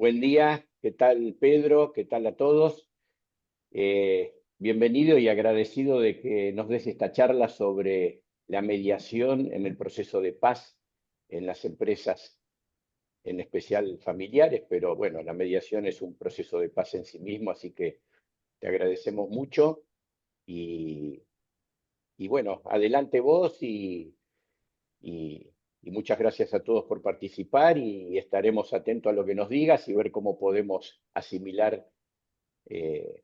Buen día, ¿qué tal Pedro? ¿Qué tal a todos? Bienvenido y agradecido de que nos des esta charla sobre la mediación en el proceso de paz en las empresas, en especial familiares, pero bueno, la mediación es un proceso de paz en sí mismo, así que te agradecemos mucho y, y bueno, adelante vos y muchas gracias a todos por participar y estaremos atentos a lo que nos digas y ver cómo podemos asimilar eh,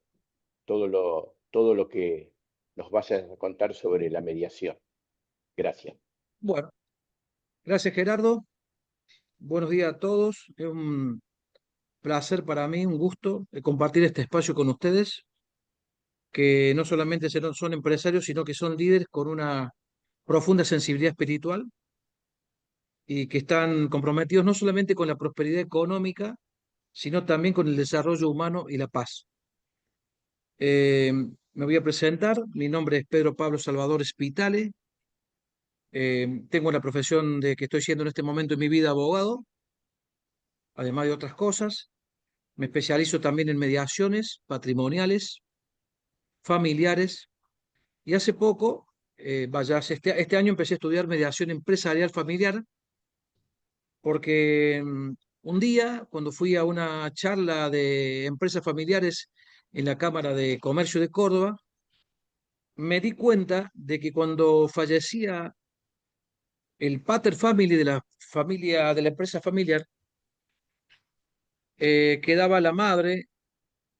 todo lo que nos vas a contar sobre la mediación. Gracias. Bueno, gracias Gerardo. Buenos días a todos. Es un placer para mí, un gusto compartir este espacio con ustedes, que no solamente son empresarios, sino que son líderes con una profunda sensibilidad espiritual y que están comprometidos no solamente con la prosperidad económica, sino también con el desarrollo humano y la paz. Me voy a presentar. Mi nombre es Pedro Pablo Salvador Spitale. Tengo la profesión de que estoy siendo en este momento en mi vida abogado, además de otras cosas. Me especializo también en mediaciones patrimoniales, familiares, y hace poco, este año empecé a estudiar mediación empresarial familiar, porque un día, cuando fui a una charla de empresas familiares en la Cámara de Comercio de Córdoba, me di cuenta de que cuando fallecía el pater family de la familia, de la empresa familiar, quedaba la madre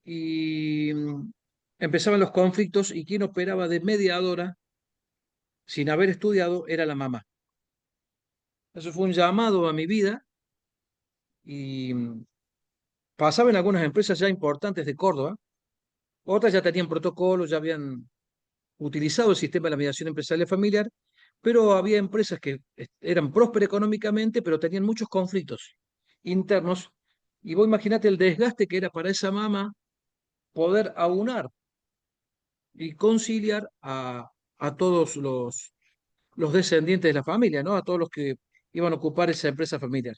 y empezaban los conflictos y quien operaba de mediadora sin haber estudiado era la mamá. Eso fue un llamado a mi vida y pasaba en algunas empresas ya importantes de Córdoba. Otras ya tenían protocolos, ya habían utilizado el sistema de la mediación empresarial familiar, pero había empresas que eran prósperas económicamente, pero tenían muchos conflictos internos. Y vos imaginate el desgaste que era para esa mamá poder aunar y conciliar a todos los descendientes de la familia, ¿no? A todos los que iban a ocupar esa empresa familiar.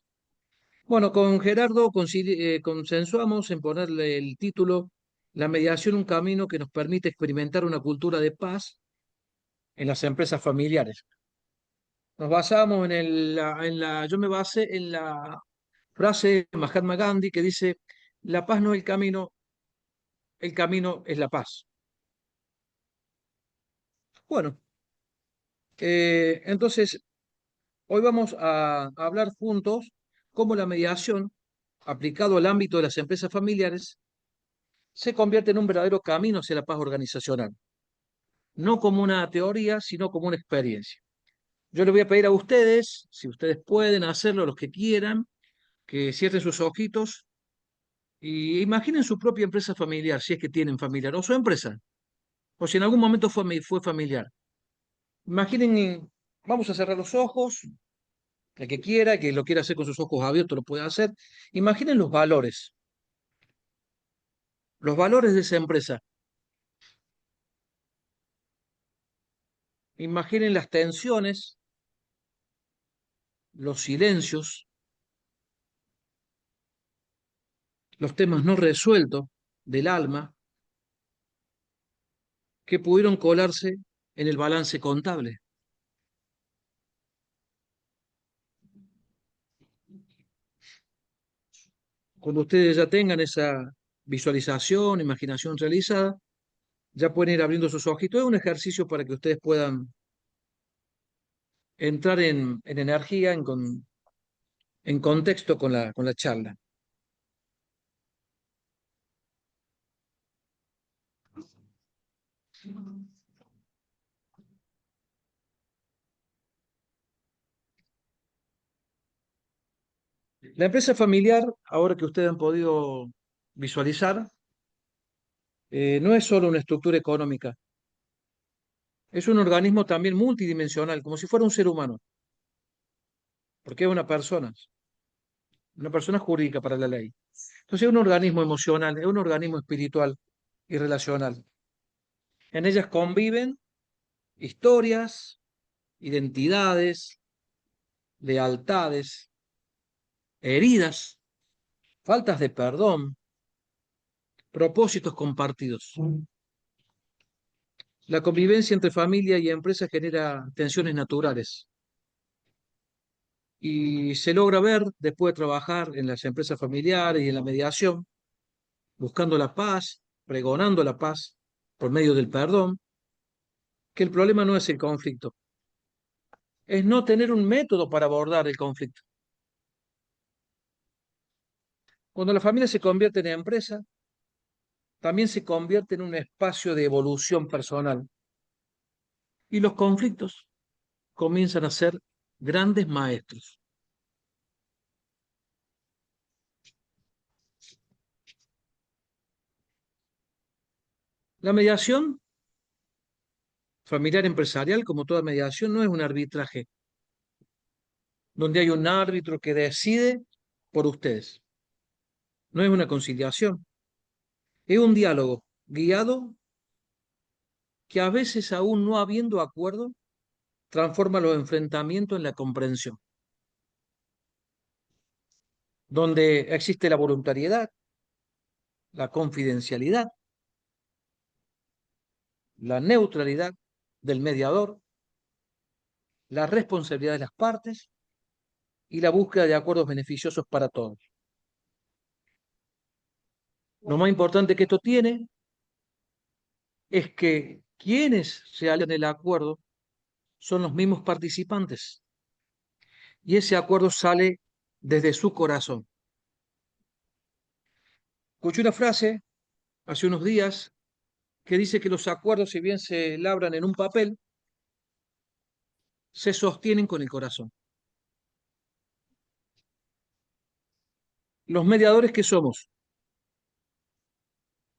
Bueno, con Gerardo consensuamos en ponerle el título La mediación, un camino que nos permite experimentar una cultura de paz en las empresas familiares. Nos basamos yo me basé en la frase de Mahatma Gandhi que dice, la paz no es el camino es la paz. Bueno, entonces hoy vamos a hablar juntos cómo la mediación, aplicado al ámbito de las empresas familiares, se convierte en un verdadero camino hacia la paz organizacional, no como una teoría, sino como una experiencia. Yo les voy a pedir a ustedes, si ustedes pueden hacerlo, los que quieran, que cierren sus ojitos y imaginen su propia empresa familiar, si es que tienen familiar, o su empresa, o si en algún momento fue familiar. Imaginen, vamos a cerrar los ojos, el que lo quiera hacer con sus ojos abiertos lo puede hacer. Imaginen los valores de esa empresa. Imaginen las tensiones, los silencios, los temas no resueltos del alma que pudieron colarse en el balance contable. Cuando ustedes ya tengan esa visualización, imaginación realizada, ya pueden ir abriendo sus ojitos. Es un ejercicio para que ustedes puedan entrar en energía, en contexto con la charla. La empresa familiar, ahora que ustedes han podido visualizar, no es solo una estructura económica, es un organismo también multidimensional, como si fuera un ser humano, porque es una persona jurídica para la ley. Entonces es un organismo emocional, es un organismo espiritual y relacional. En ellas conviven historias, identidades, lealtades, heridas, faltas de perdón, propósitos compartidos. La convivencia entre familia y empresa genera tensiones naturales y se logra ver, después de trabajar en las empresas familiares y en la mediación, buscando la paz, pregonando la paz por medio del perdón, que el problema no es el conflicto, es no tener un método para abordar el conflicto. Cuando la familia se convierte en empresa, también se convierte en un espacio de evolución personal y los conflictos comienzan a ser grandes maestros. La mediación familiar empresarial, como toda mediación, no es un arbitraje donde hay un árbitro que decide por ustedes. No es una conciliación, es un diálogo guiado que a veces, aún no habiendo acuerdo, transforma los enfrentamientos en la comprensión, donde existe la voluntariedad, la confidencialidad, la neutralidad del mediador, la responsabilidad de las partes y la búsqueda de acuerdos beneficiosos para todos. Lo más importante que esto tiene es que quienes se hallan en el acuerdo son los mismos participantes y ese acuerdo sale desde su corazón. Escuché una frase hace unos días que dice que los acuerdos, si bien se labran en un papel, se sostienen con el corazón. Los mediadores que somos,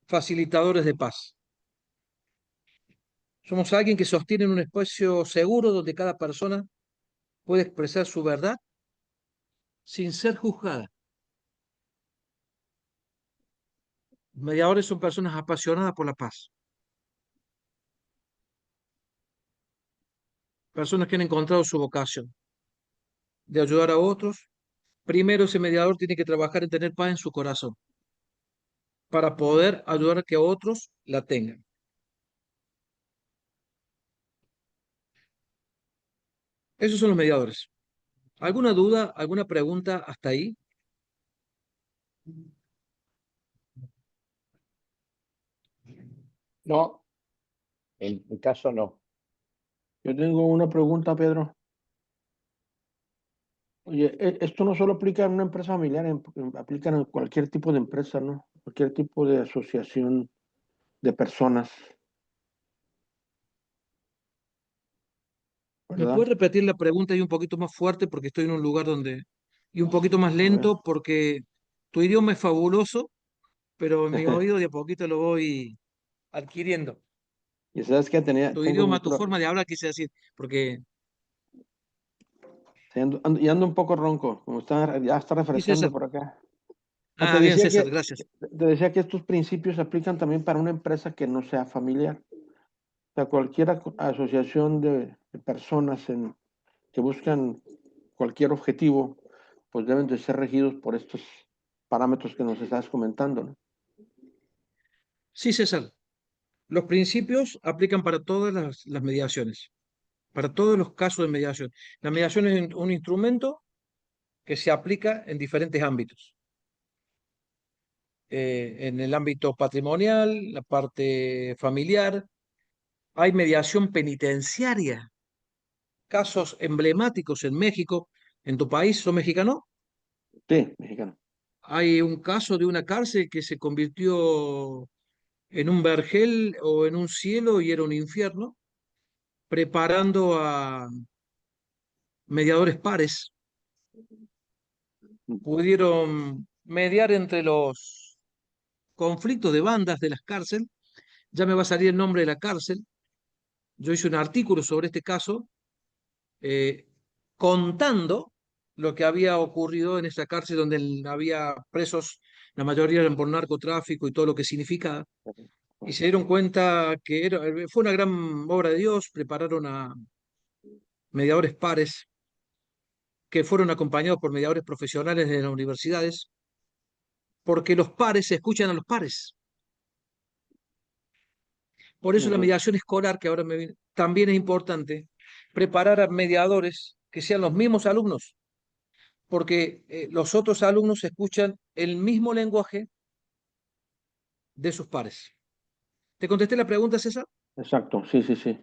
facilitadores de paz. Somos alguien que sostiene un espacio seguro donde cada persona puede expresar su verdad sin ser juzgada. Los mediadores son personas apasionadas por la paz, personas que han encontrado su vocación de ayudar a otros. Primero, ese mediador tiene que trabajar en tener paz en su corazón para poder ayudar a que otros la tengan. Esos son los mediadores. ¿Alguna duda, alguna pregunta hasta ahí? No, en mi caso no. Yo tengo una pregunta, Pedro. Oye, esto no solo aplica en una empresa familiar, aplica en cualquier tipo de empresa, ¿no? Cualquier tipo de asociación de personas, ¿Me ¿verdad? puedes repetir la pregunta y un poquito más fuerte porque estoy en un lugar donde... y un poquito más A ver. lento porque tu idioma es fabuloso, pero en mi oído de a poquito lo voy adquiriendo. Y sabes que Tu tengo idioma, tu forma de hablar, quise decir, porque... y ando un poco ronco, como ya está Sí, refrescando César. por acá. No, Ah, bien, César, gracias. te decía que estos principios se aplican también para una empresa que no sea familiar. O sea, cualquier asociación de personas que buscan cualquier objetivo, pues deben de ser regidos por estos parámetros que nos estás comentando, ¿no? Sí, César. Los principios aplican para todas las mediaciones, para todos los casos de mediación. La mediación es un instrumento que se aplica en diferentes ámbitos. En el ámbito patrimonial, la parte familiar, hay mediación penitenciaria, casos emblemáticos en México. ¿En tu país, sos mexicano? Sí, mexicano. Hay un caso de una cárcel que se convirtió en un vergel o en un cielo y era un infierno, preparando a mediadores pares. Pudieron mediar entre los conflictos de bandas de las cárceles. Ya me va a salir el nombre de la cárcel. Yo hice un artículo sobre este caso eh, contando lo que había ocurrido en esa cárcel donde había presos, la mayoría eran por narcotráfico y todo lo que significaba, y se dieron cuenta que fue una gran obra de Dios. Prepararon a mediadores pares que fueron acompañados por mediadores profesionales de las universidades, porque los pares se escuchan a los pares. Por eso la Ujú. mediación escolar, que ahora también es importante, preparar a mediadores que sean los mismos alumnos, porque los otros alumnos escuchan el mismo lenguaje de sus pares. ¿Te contesté la pregunta, César? Exacto, sí, sí, sí.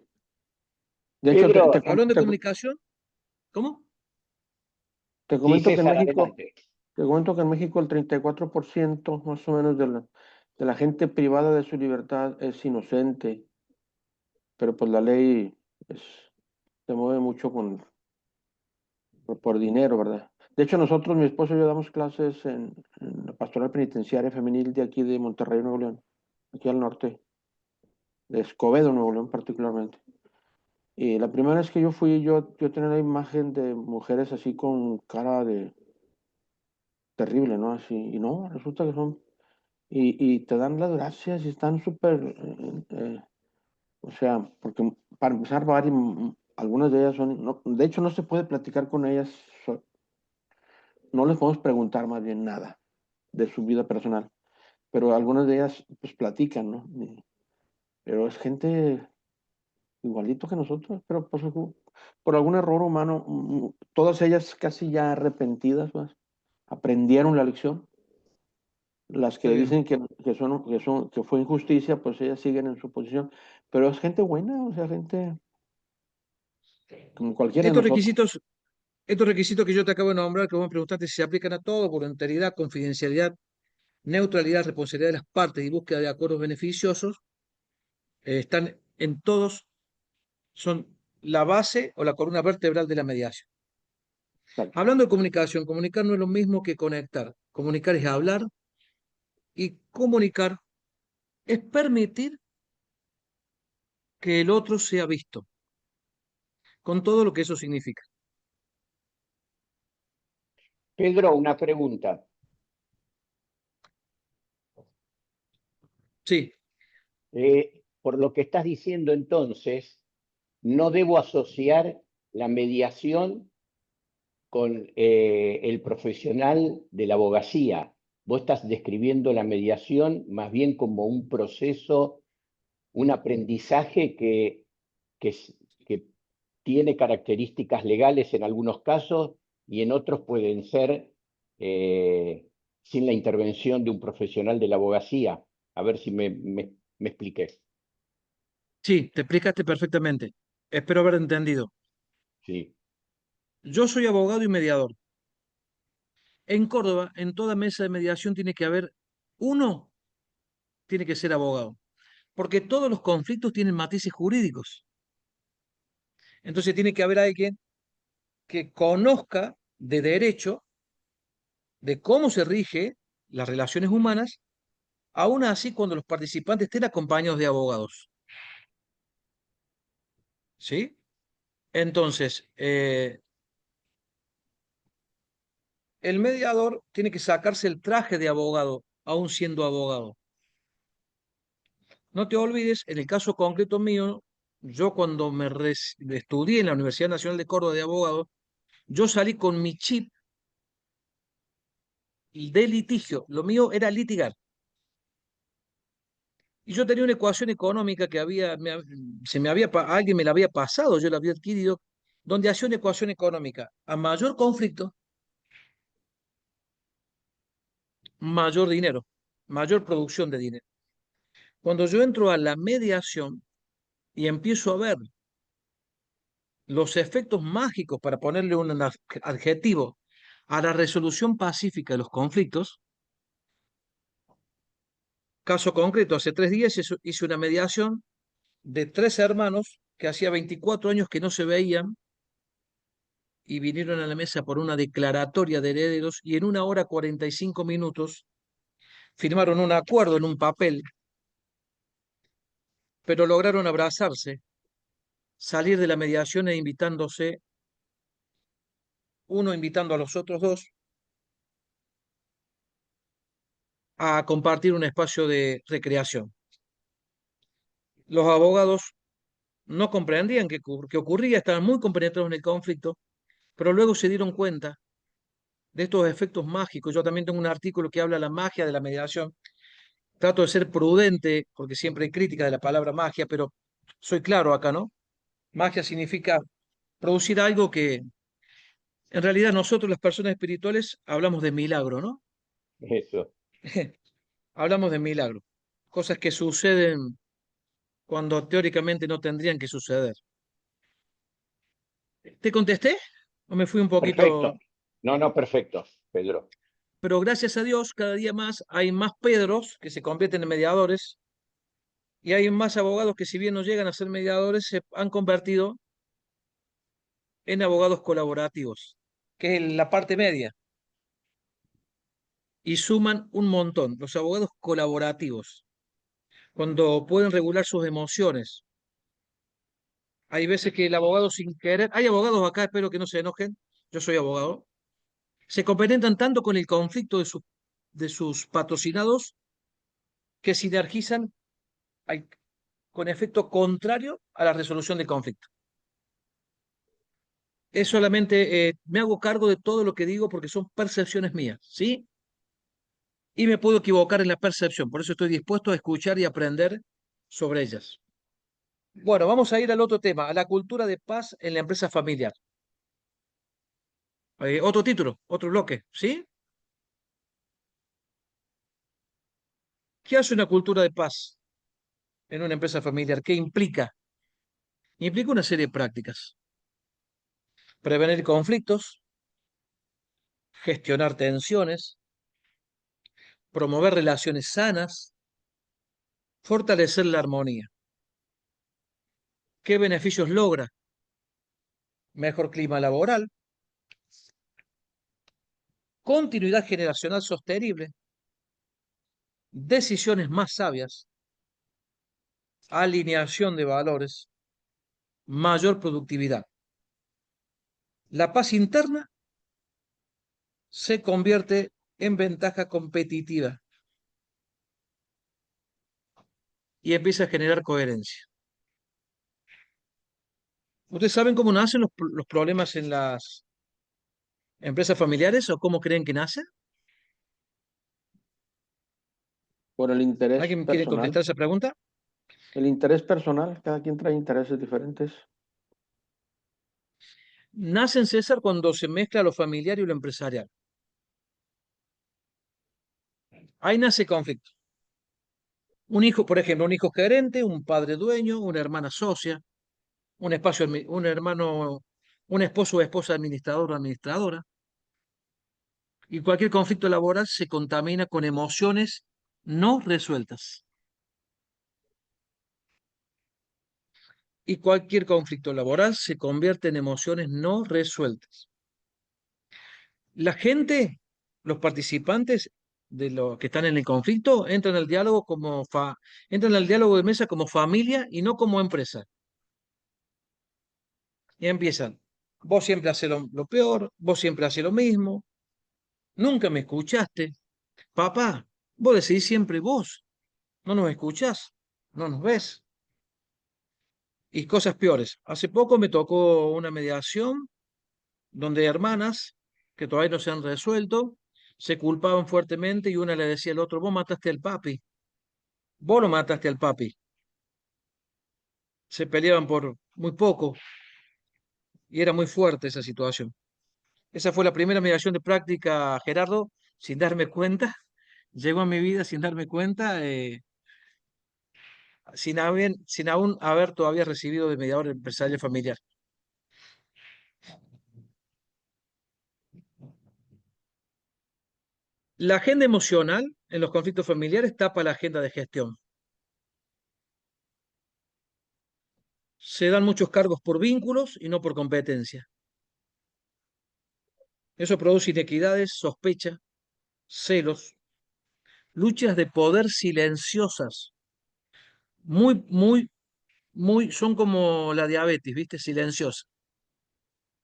De hecho, Pedro, Hablando de comunicación, ¿cómo? te sí, comento que en César, México, adelante. te comento que en México el 34% más o menos de la gente privada de su libertad es inocente, pero pues la ley es- se mueve mucho por dinero, ¿verdad? De hecho, nosotros, mi esposo y yo damos clases en la pastoral penitenciaria femenil de aquí de Monterrey, Nuevo León, aquí al norte, de Escobedo, Nuevo León particularmente. Y la primera vez que yo fui, yo tenía la imagen de mujeres así con cara de terrible, ¿no? Así, y no, resulta que son, y te dan las gracias y están súper, o sea, porque para empezar, algunas de ellas son, de hecho no se puede platicar con ellas, no les podemos preguntar más bien nada de su vida personal, pero algunas de ellas pues platican, ¿no? Pero es gente igualito que nosotros, pero por algún error humano, todas ellas casi ya arrepentidas, pues, aprendieron la lección. Las Qué que bien. dicen que fue injusticia, pues ellas siguen en su posición. Pero es gente buena, o sea, gente como cualquiera de Estos nosotros. requisitos, estos requisitos que yo te acabo de nombrar, que vos me preguntaste si se aplican a todo, voluntariedad, confidencialidad, neutralidad, responsabilidad de las partes y búsqueda de acuerdos beneficiosos, están en todos, son la base o la columna vertebral de la mediación. Exacto. Hablando de comunicación, comunicar no es lo mismo que conectar. Comunicar es hablar y comunicar es permitir que el otro sea visto, con todo lo que eso significa. Pedro, una pregunta. Sí, Por lo que estás diciendo entonces, no debo asociar la mediación con el profesional de la abogacía. Vos estás describiendo la mediación más bien como un proceso, un aprendizaje que, que tiene características legales en algunos casos y en otros pueden ser sin la intervención de un profesional de la abogacía. A ver si me expliqué. sí, te explicaste perfectamente. Espero haber entendido. Sí. Yo soy abogado y mediador. En Córdoba, en toda mesa de mediación tiene que haber uno, tiene que ser abogado, porque todos los conflictos tienen matices jurídicos. Entonces tiene que haber alguien que conozca de derecho, de cómo se rige las relaciones humanas, aún así cuando los participantes estén acompañados de abogados. ¿Sí? Entonces, el mediador tiene que sacarse el traje de abogado, aún siendo abogado. No te olvides, en el caso concreto mío, yo cuando estudié en la Universidad Nacional de Córdoba de abogado, yo salí con mi chip de litigio. Lo mío era litigar. Y yo tenía una ecuación económica que se me había, alguien me la había pasado, yo la había adquirido, donde hacía una ecuación económica. A mayor conflicto, mayor dinero, mayor producción de dinero. Cuando yo entro a la mediación y empiezo a ver los efectos mágicos, para ponerle un adjetivo, a la resolución pacífica de los conflictos, caso concreto, hace 3 días hice una mediación de 3 hermanos que hacía 24 años que no se veían y vinieron a la mesa por una declaratoria de herederos y en 1 hora 45 minutos firmaron un acuerdo en un papel, pero lograron abrazarse, salir de la mediación e invitándose, uno invitando a los otros dos a compartir un espacio de recreación. Los abogados no comprendían qué ocurría, estaban muy compenetrados en el conflicto, pero luego se dieron cuenta de estos efectos mágicos. Yo también tengo un artículo que habla de la magia de la mediación. Trato de ser prudente, porque siempre hay crítica de la palabra magia, pero soy claro acá, ¿no? Magia significa producir algo que, en realidad, nosotros, las personas espirituales, hablamos de milagro, ¿no? Eso. Hablamos de milagro. Cosas que suceden cuando teóricamente no tendrían que suceder. ¿Te contesté? ¿O me fui un Perfecto. poquito? No, no, perfecto, Pedro. Pero gracias a Dios, cada día más hay más Pedros que se convierten en mediadores y hay más abogados que, si bien no llegan a ser mediadores, se han convertido en abogados colaborativos, que es la parte media, y suman un montón. Los abogados colaborativos, cuando pueden regular sus emociones. Hay veces que el abogado sin querer, hay abogados acá, espero que no se enojen, yo soy abogado, se compenetran tanto con el conflicto de sus patrocinados que sinergizan con efecto contrario a la resolución del conflicto. Es solamente, me hago cargo de todo lo que digo porque son percepciones mías, ¿sí? Y me puedo equivocar en la percepción, por eso estoy dispuesto a escuchar y aprender sobre ellas. Bueno, vamos a ir al otro tema, a la cultura de paz en la empresa familiar. Otro título, otro bloque, ¿sí? ¿Qué hace una cultura de paz en una empresa familiar? ¿Qué implica? Implica una serie de prácticas. Prevenir conflictos, gestionar tensiones, promover relaciones sanas, fortalecer la armonía. ¿Qué beneficios logra? Mejor clima laboral, continuidad generacional sostenible, decisiones más sabias, alineación de valores, mayor productividad. La paz interna se convierte en ventaja competitiva y empieza a generar coherencia. ¿Ustedes saben cómo nacen los problemas en las empresas familiares o cómo creen que nacen? Por el interés ¿Alguien quiere personal. contestar esa pregunta? El interés personal, cada quien trae intereses diferentes. Nacen, César, cuando se mezcla lo familiar y lo empresarial. Ahí nace conflicto. Un hijo, por ejemplo, un hijo gerente, un padre dueño, una hermana socia, un hermano, un esposo o esposa administrador o administradora. Y cualquier conflicto laboral se contamina con emociones no resueltas. Y cualquier conflicto laboral se convierte en emociones no resueltas. La gente, los participantes de los que están en el conflicto, entran al diálogo de mesa como familia y no como empresa. Y empiezan, vos siempre haces lo peor, vos siempre haces lo mismo, nunca me escuchaste. Papá, vos decís siempre vos, no nos escuchás, no nos ves. Y cosas peores. Hace poco me tocó una mediación donde hermanas que todavía no se han resuelto se culpaban fuertemente y una le decía al otro, vos mataste al papi, vos lo mataste al papi. Se peleaban por muy poco y era muy fuerte esa situación. Esa fue la primera mediación de práctica, Gerardo, sin darme cuenta. Llegó a mi vida sin darme cuenta, sin aún haber todavía recibido de mediador empresarial familiar. La agenda emocional en los conflictos familiares tapa la agenda de gestión. Se dan muchos cargos por vínculos y no por competencia. Eso produce inequidades, sospecha, celos, luchas de poder silenciosas, son como la diabetes, ¿viste? Silenciosa.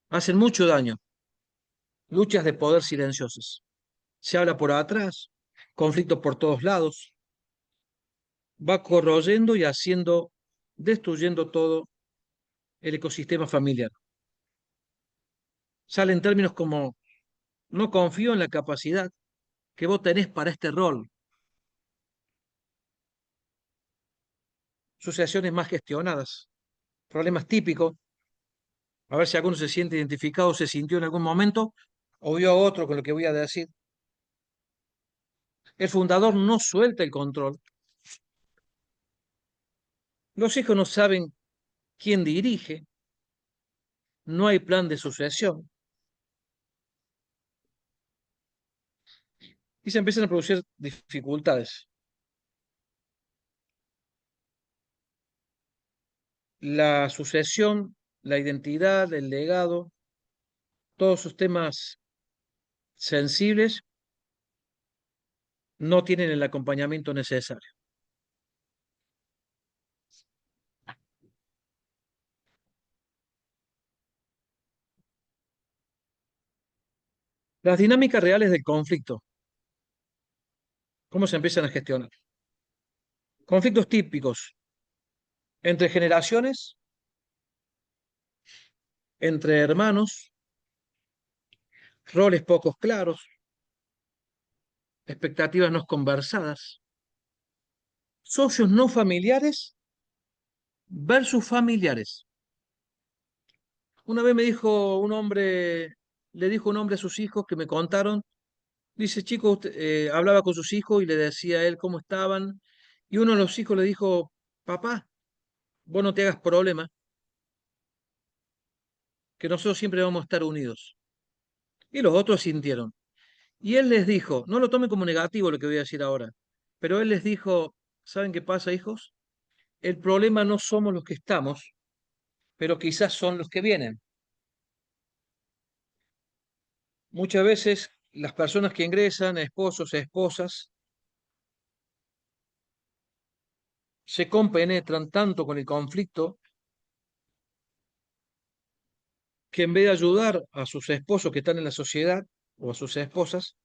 Hacen mucho daño. Luchas de poder silenciosas. Se habla por atrás, conflictos por todos lados, va corroyendo y destruyendo todo el ecosistema familiar. Salen términos como no confío en la capacidad que vos tenés para este rol. Sucesiones más gestionadas, problemas típicos, a ver si alguno se siente identificado, se sintió en algún momento, o vio a otro con lo que voy a decir. El fundador no suelta el control. Los hijos no saben quién dirige, no hay plan de sucesión. Y se empiezan a producir dificultades. La sucesión, la identidad, el legado, todos esos temas sensibles no tienen el acompañamiento necesario. Las dinámicas reales del conflicto, ¿cómo se empiezan a gestionar? Conflictos típicos entre generaciones, entre hermanos, roles pocos claros, expectativas no conversadas, socios no familiares versus familiares. Una vez me dijo un hombre, le dijo un hombre a sus hijos que me contaron, dice, chicos, hablaba con sus hijos y le decía a él cómo estaban, y uno de los hijos le dijo, papá, vos no te hagas problema, que nosotros siempre vamos a estar unidos. Y los otros sintieron. Y él les dijo, no lo tomen como negativo lo que voy a decir ahora, pero él les dijo, ¿saben qué pasa, hijos? El problema no somos los que estamos, pero quizás son los que vienen. Muchas veces las personas que ingresan, esposos, esposas, se compenetran tanto con el conflicto que en vez de ayudar a sus esposos que están en la sociedad o a sus esposas,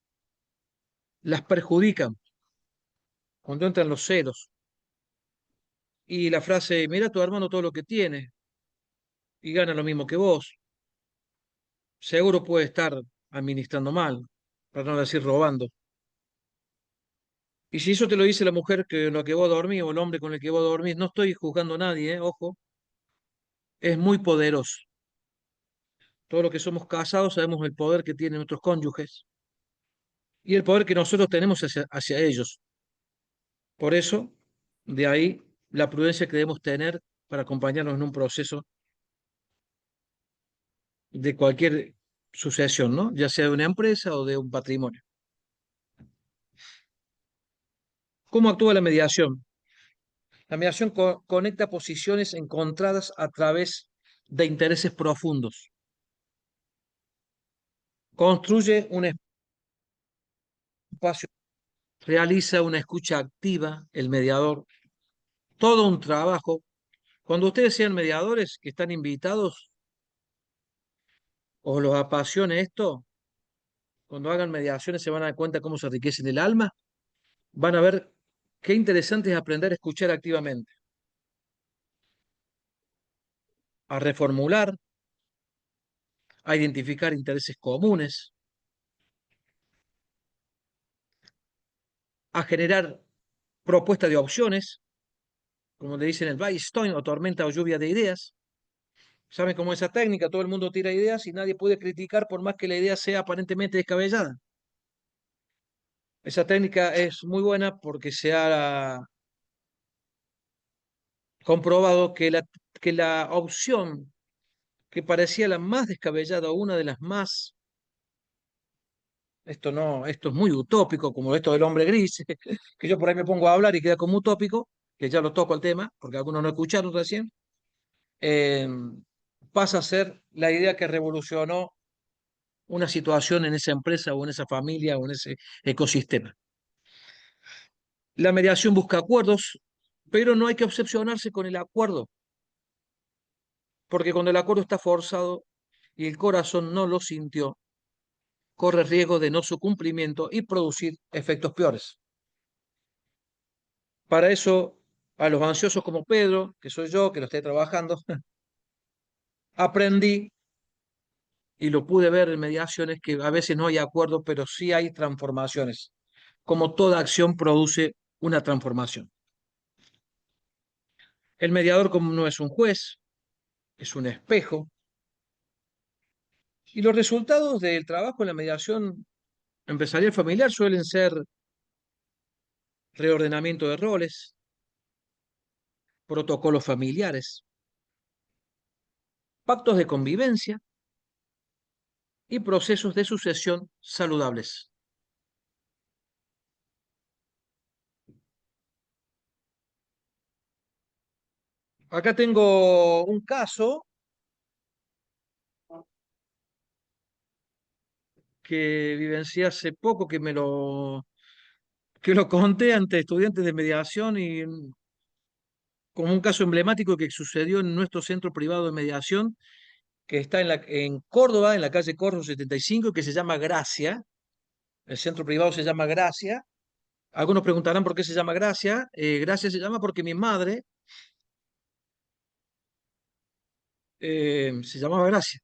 las perjudican cuando entran los celos. Y la frase, mira a tu hermano todo lo que tiene y gana lo mismo que vos, seguro puede estar administrando mal, para no decir robando. Y si eso te lo dice la mujer con la que vos dormís o el hombre con el que vos dormís, no estoy juzgando a nadie, ojo, es muy poderoso. Todos los que somos casados sabemos el poder que tienen nuestros cónyuges y el poder que nosotros tenemos hacia ellos. Por eso, de ahí la prudencia que debemos tener para acompañarnos en un proceso de cualquier sucesión, ¿no? Ya sea de una empresa o de un patrimonio. ¿Cómo actúa la mediación? La mediación conecta posiciones encontradas a través de intereses profundos. Construye un espacio, realiza una escucha activa, el mediador, todo un trabajo. Cuando ustedes sean mediadores que están invitados o los apasione esto, cuando hagan mediaciones se van a dar cuenta cómo se enriquece el alma, van a ver qué interesante es aprender a escuchar activamente, a reformular, a identificar intereses comunes, a generar propuestas de opciones, como le dicen el brainstorming o tormenta o lluvia de ideas. ¿Saben cómo es esa técnica? Todo el mundo tira ideas y nadie puede criticar por más que la idea sea aparentemente descabellada. Esa técnica es muy buena porque se ha comprobado que la opción que parecía la más descabellada o una de las más, esto no, esto es muy utópico, como esto del hombre gris, que yo por ahí me pongo a hablar y queda como utópico, que ya lo toco el tema, porque algunos no escucharon recién, eh, pasa a ser la idea que revolucionó una situación en esa empresa o en esa familia o en ese ecosistema. La mediación busca acuerdos, pero no hay que obsesionarse con el acuerdo, porque cuando el acuerdo está forzado y el corazón no lo sintió, corre riesgo de no su cumplimiento y producir efectos peores. Para eso, a los ansiosos como Pedro, que soy yo, que lo estoy trabajando, aprendí y lo pude ver en mediaciones, que a veces no hay acuerdo, pero sí hay transformaciones. Como toda acción produce una transformación. El mediador, como no es un juez, es un espejo, y los resultados del trabajo en la mediación empresarial familiar suelen ser reordenamiento de roles, protocolos familiares, pactos de convivencia y procesos de sucesión saludables. Acá tengo un caso que vivencié hace poco, que lo conté ante estudiantes de mediación y como un caso emblemático que sucedió en nuestro centro privado de mediación, que está en Córdoba, en la calle Córdoba 75, que se llama Gracia. El centro privado se llama Gracia. Algunos preguntarán por qué se llama Gracia. Gracia se llama porque mi madre se llamaba Gracia.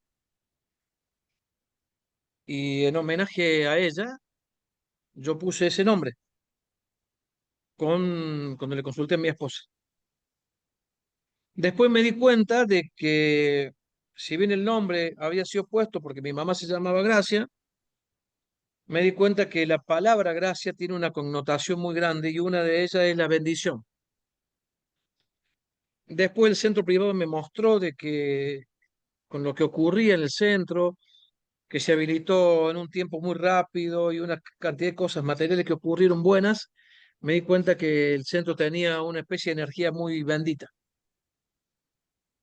Y en homenaje a ella, yo puse ese nombre cuando le consulté a mi esposa. Después me di cuenta de que, si bien el nombre había sido puesto porque mi mamá se llamaba Gracia, me di cuenta que la palabra gracia tiene una connotación muy grande y una de ellas es la bendición. Después el centro privado me mostró de que con lo que ocurría en el centro, que se habilitó en un tiempo muy rápido y una cantidad de cosas materiales que ocurrieron buenas, me di cuenta que el centro tenía una especie de energía muy bendita.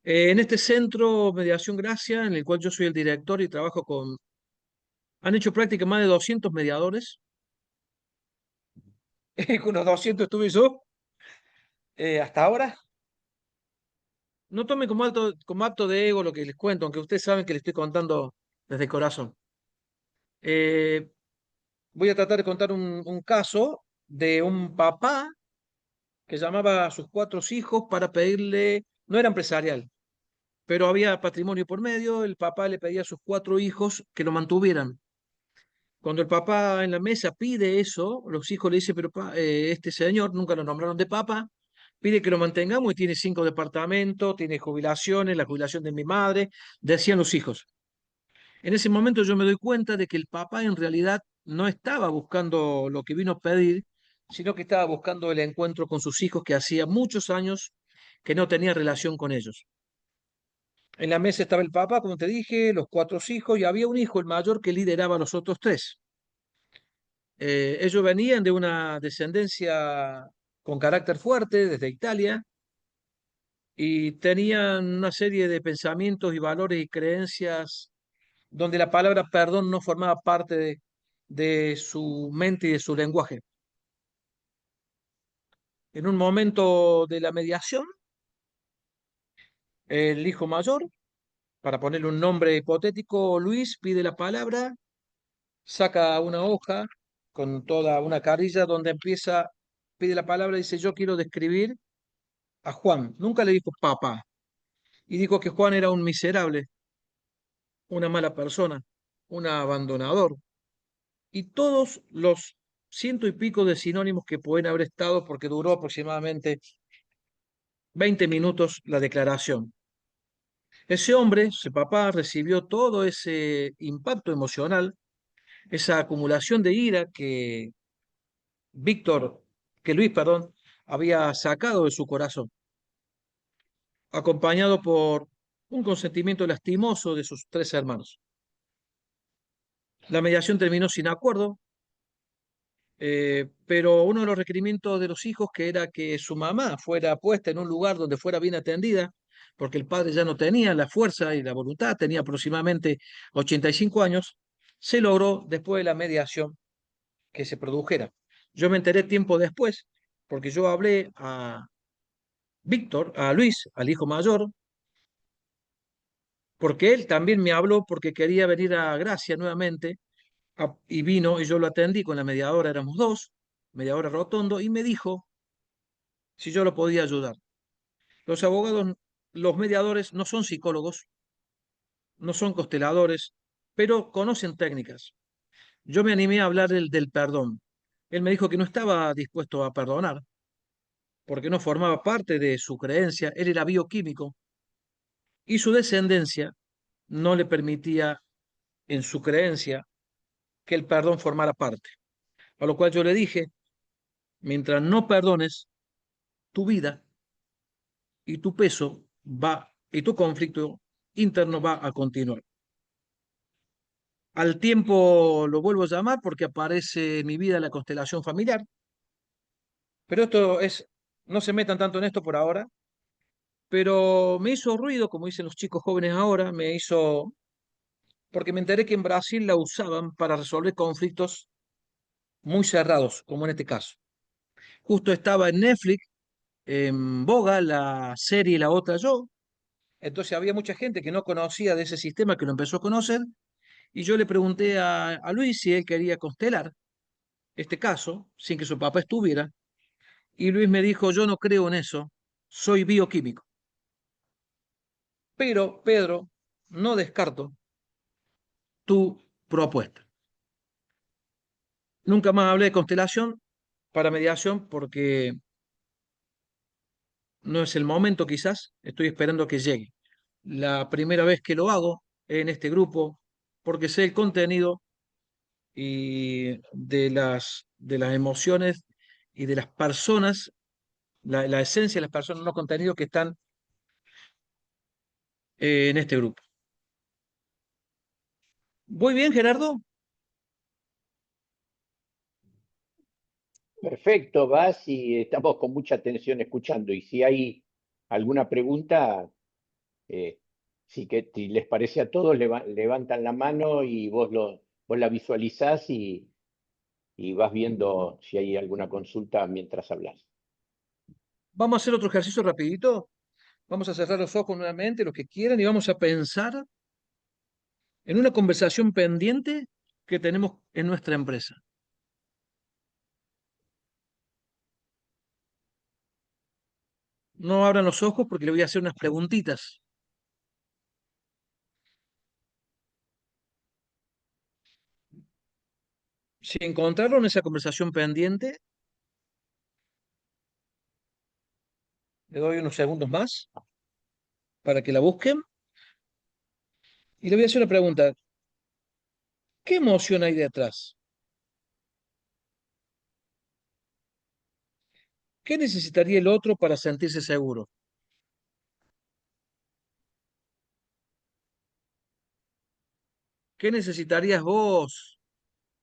En este centro Mediación Gracia, en el cual yo soy el director y trabajo han hecho práctica más de 200 mediadores, con unos 200 estuve yo hasta ahora. No tome como acto de ego lo que les cuento, aunque ustedes saben que les estoy contando desde el corazón. Eh, Voy a tratar de contar un caso de un papá que llamaba a sus 4 hijos para pedirle, no era empresarial, pero había patrimonio por medio. El papá le pedía a sus 4 hijos que lo mantuvieran. Cuando el papá en la mesa pide eso, los hijos le dicen, pero este señor, nunca lo nombraron de papá, pide que lo mantengamos y tiene 5 departamentos, tiene jubilaciones, la jubilación de mi madre, decían los hijos. En ese momento yo me doy cuenta de que el papá en realidad no estaba buscando lo que vino a pedir, sino que estaba buscando el encuentro con sus hijos que hacía muchos años que no tenía relación con ellos. En la mesa estaba el papá, como te dije, los 4 hijos, y había un hijo, el mayor, que lideraba a los otros 3. Ellos venían de una descendencia con carácter fuerte desde Italia y tenían una serie de pensamientos y valores y creencias donde la palabra perdón no formaba parte de su mente y de su lenguaje. En un momento de la mediación, el hijo mayor, para ponerle un nombre hipotético, Luis, pide la palabra, saca una hoja con toda una carilla donde pide la palabra y dice, yo quiero describir a Juan. Nunca le dijo papá. Y dijo que Juan era un miserable, una mala persona, un abandonador. Y todos los ciento y pico de sinónimos que pueden haber estado, porque duró aproximadamente 20 minutos la declaración. Ese hombre, ese papá, recibió todo ese impacto emocional, esa acumulación de ira Víctor, que Luis, perdón, había sacado de su corazón, acompañado por un consentimiento lastimoso de sus 3 hermanos. La mediación terminó sin acuerdo, pero uno de los requerimientos de los hijos, que era que su mamá fuera puesta en un lugar donde fuera bien atendida, porque el padre ya no tenía la fuerza y la voluntad, tenía aproximadamente 85 años, se logró después de la mediación que se produjera. Yo me enteré tiempo después, porque yo hablé a Víctor, a Luis, al hijo mayor, porque él también me habló porque quería venir a Gracia nuevamente, y vino y yo lo atendí con la mediadora, éramos 2, mediadora Rotondo, y me dijo si yo lo podía ayudar. Los abogados, los mediadores no son psicólogos, no son consteladores, pero conocen técnicas. Yo me animé a hablar del perdón. Él me dijo que no estaba dispuesto a perdonar porque no formaba parte de su creencia, él era bioquímico y su descendencia no le permitía en su creencia que el perdón formara parte. A lo cual yo le dije, mientras no perdones, tu vida y tu peso va y tu conflicto interno va a continuar. Al tiempo lo vuelvo a llamar porque aparece en mi vida la constelación familiar, pero esto es, no se metan tanto en esto por ahora, pero me hizo ruido, como dicen los chicos jóvenes ahora, me hizo, porque me enteré que en Brasil la usaban para resolver conflictos muy cerrados, como en este caso. Justo estaba en Netflix, en boga, la serie La Otra Yo, entonces había mucha gente que no conocía de ese sistema que lo empezó a conocer, y yo le pregunté a Luis si él quería constelar este caso, sin que su papá estuviera, y Luis me dijo, yo no creo en eso, soy bioquímico. Pero, Pedro, no descarto tu propuesta. Nunca más hablé de constelación para mediación porque no es el momento quizás, estoy esperando que llegue. La primera vez que lo hago en este grupo, porque sé el contenido y de las emociones y de las personas, la esencia de las personas, los contenidos que están en este grupo. ¿Voy bien, Gerardo? Perfecto, vas y estamos con mucha atención escuchando. Y si hay alguna pregunta, eh, si les parece a todos, levantan la mano y vos la visualizás y vas viendo si hay alguna consulta mientras hablas. Vamos a hacer otro ejercicio rapidito. Vamos a cerrar los ojos nuevamente, los que quieran, y vamos a pensar en una conversación pendiente que tenemos en nuestra empresa. No abran los ojos porque le voy a hacer unas preguntitas. Si encontraron esa conversación pendiente, le doy unos segundos más para que la busquen y le voy a hacer una pregunta. ¿Qué emoción hay detrás? ¿Qué necesitaría el otro para sentirse seguro? ¿Qué necesitarías vos,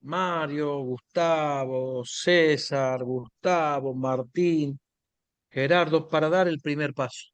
Mario, Gustavo, César, Gustavo, Martín, Gerardo, para dar el primer paso?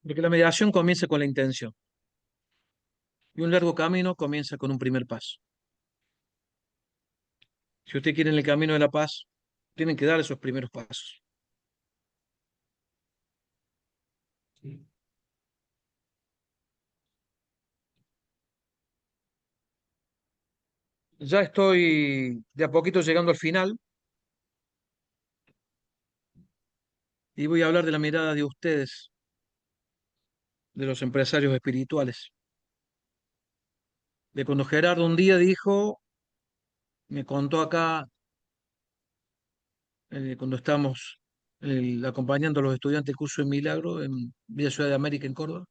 Porque la mediación comienza con la intención y un largo camino comienza con un primer paso. Si usted quiere en el camino de la paz, tienen que dar esos primeros pasos. Ya estoy de a poquito llegando al final y voy a hablar de la mirada de ustedes, de los empresarios espirituales. De cuando Gerardo un día dijo, me contó acá, cuando estábamos acompañando a los estudiantes del curso de Milagro en Villa Ciudad de América, en Córdoba.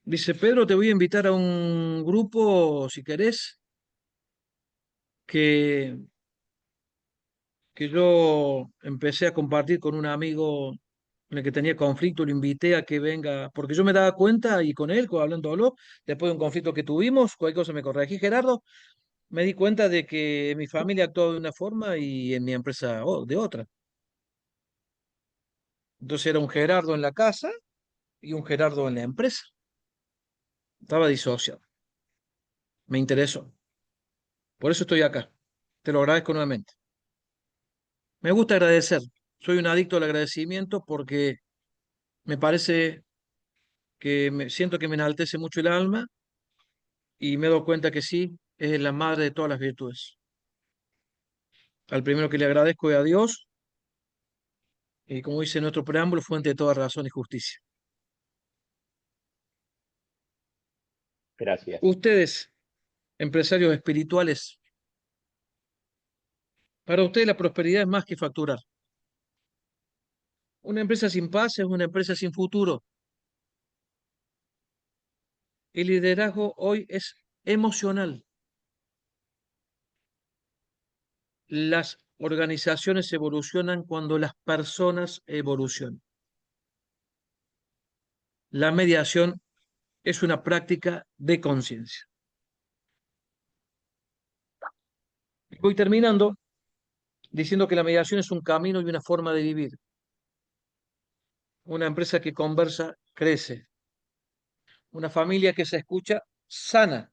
Dice, Pedro, te voy a invitar a un grupo, si querés, que, que yo empecé a compartir con un amigo en el que tenía conflicto, lo invité a que venga, porque yo me daba cuenta y con él, hablándolo, después de un conflicto que tuvimos, cualquier cosa me corregí, Gerardo, me di cuenta de que mi familia actuaba de una forma y en mi empresa de otra. Entonces era un Gerardo en la casa y un Gerardo en la empresa. Estaba disociado. Me interesó. Por eso estoy acá. Te lo agradezco nuevamente. Me gusta agradecer. soy un adicto al agradecimiento porque me parece que siento que me enaltece mucho el alma y me doy cuenta que sí, es la madre de todas las virtudes. Al primero que le agradezco es a Dios y como dice nuestro preámbulo, fuente de toda razón y justicia. Gracias. Ustedes, empresarios espirituales, para ustedes la prosperidad es más que facturar. Una empresa sin paz es una empresa sin futuro. El liderazgo hoy es emocional. Las organizaciones evolucionan cuando las personas evolucionan. La mediación es una práctica de conciencia. Voy terminando diciendo que la mediación es un camino y una forma de vivir. Una empresa que conversa crece. Una familia que se escucha sana.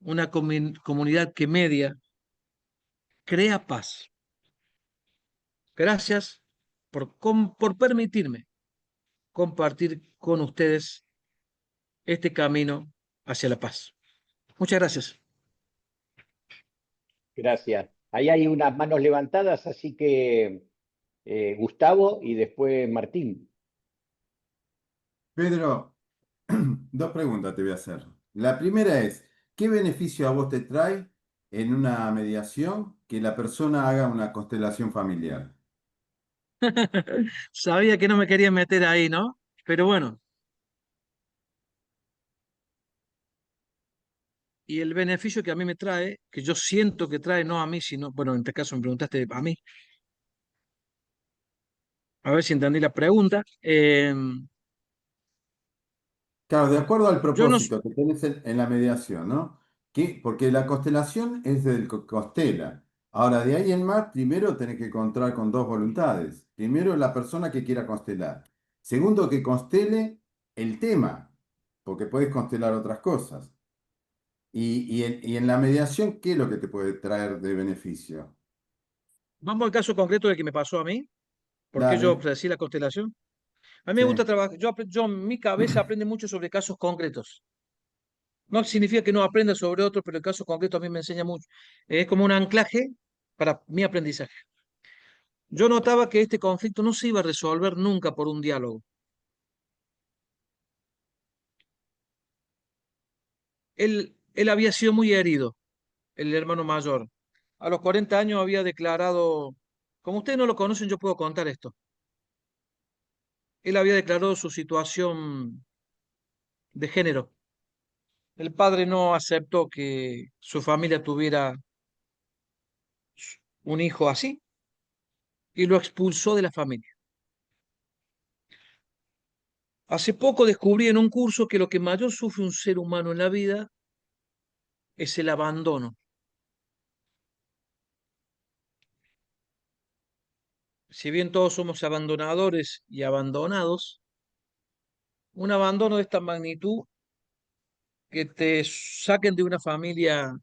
Una comunidad que media crea paz. Gracias por permitirme compartir con ustedes este camino hacia la paz. Muchas gracias. Gracias. Ahí hay unas manos levantadas, así que Gustavo y después Martín. Pedro, dos preguntas te voy a hacer. La primera es, ¿qué beneficio a vos te trae en una mediación que la persona haga una constelación familiar? Sabía que no me quería meter ahí, ¿no? Pero bueno, y el beneficio que a mí me trae, que yo siento que trae no a mí, sino, bueno, en este caso me preguntaste a mí, a ver si entendí la pregunta. Claro, de acuerdo al Yo no, propósito que tenés en la mediación, ¿no? Porque la constelación es del constela. Ahora, de ahí en más, primero tenés que encontrar con dos voluntades. Primero, la persona que quiera constelar. Segundo, que constele el tema, porque puedes constelar otras cosas. Y en la mediación, ¿qué es lo que te puede traer de beneficio? vamos al caso concreto de que me pasó a mí, ¿por qué yo Dale, ofrecí la constelación? A mí me sí. gusta trabajar, mi cabeza aprende mucho sobre casos concretos. No significa que no aprenda sobre otros, pero el caso concreto a mí me enseña mucho. Es como un anclaje para mi aprendizaje. Yo notaba que este conflicto no se iba a resolver nunca por un diálogo. Él había sido muy herido, el hermano mayor. A los 40 años había declarado, como ustedes no lo conocen, yo puedo contar esto. Él había declarado su situación de género. El padre no aceptó que su familia tuviera un hijo así y lo expulsó de la familia. Hace poco descubrí en un curso que lo que mayor sufre un ser humano en la vida es el abandono. Si bien todos somos abandonadores y abandonados, un abandono de esta magnitud, que te saquen de una familia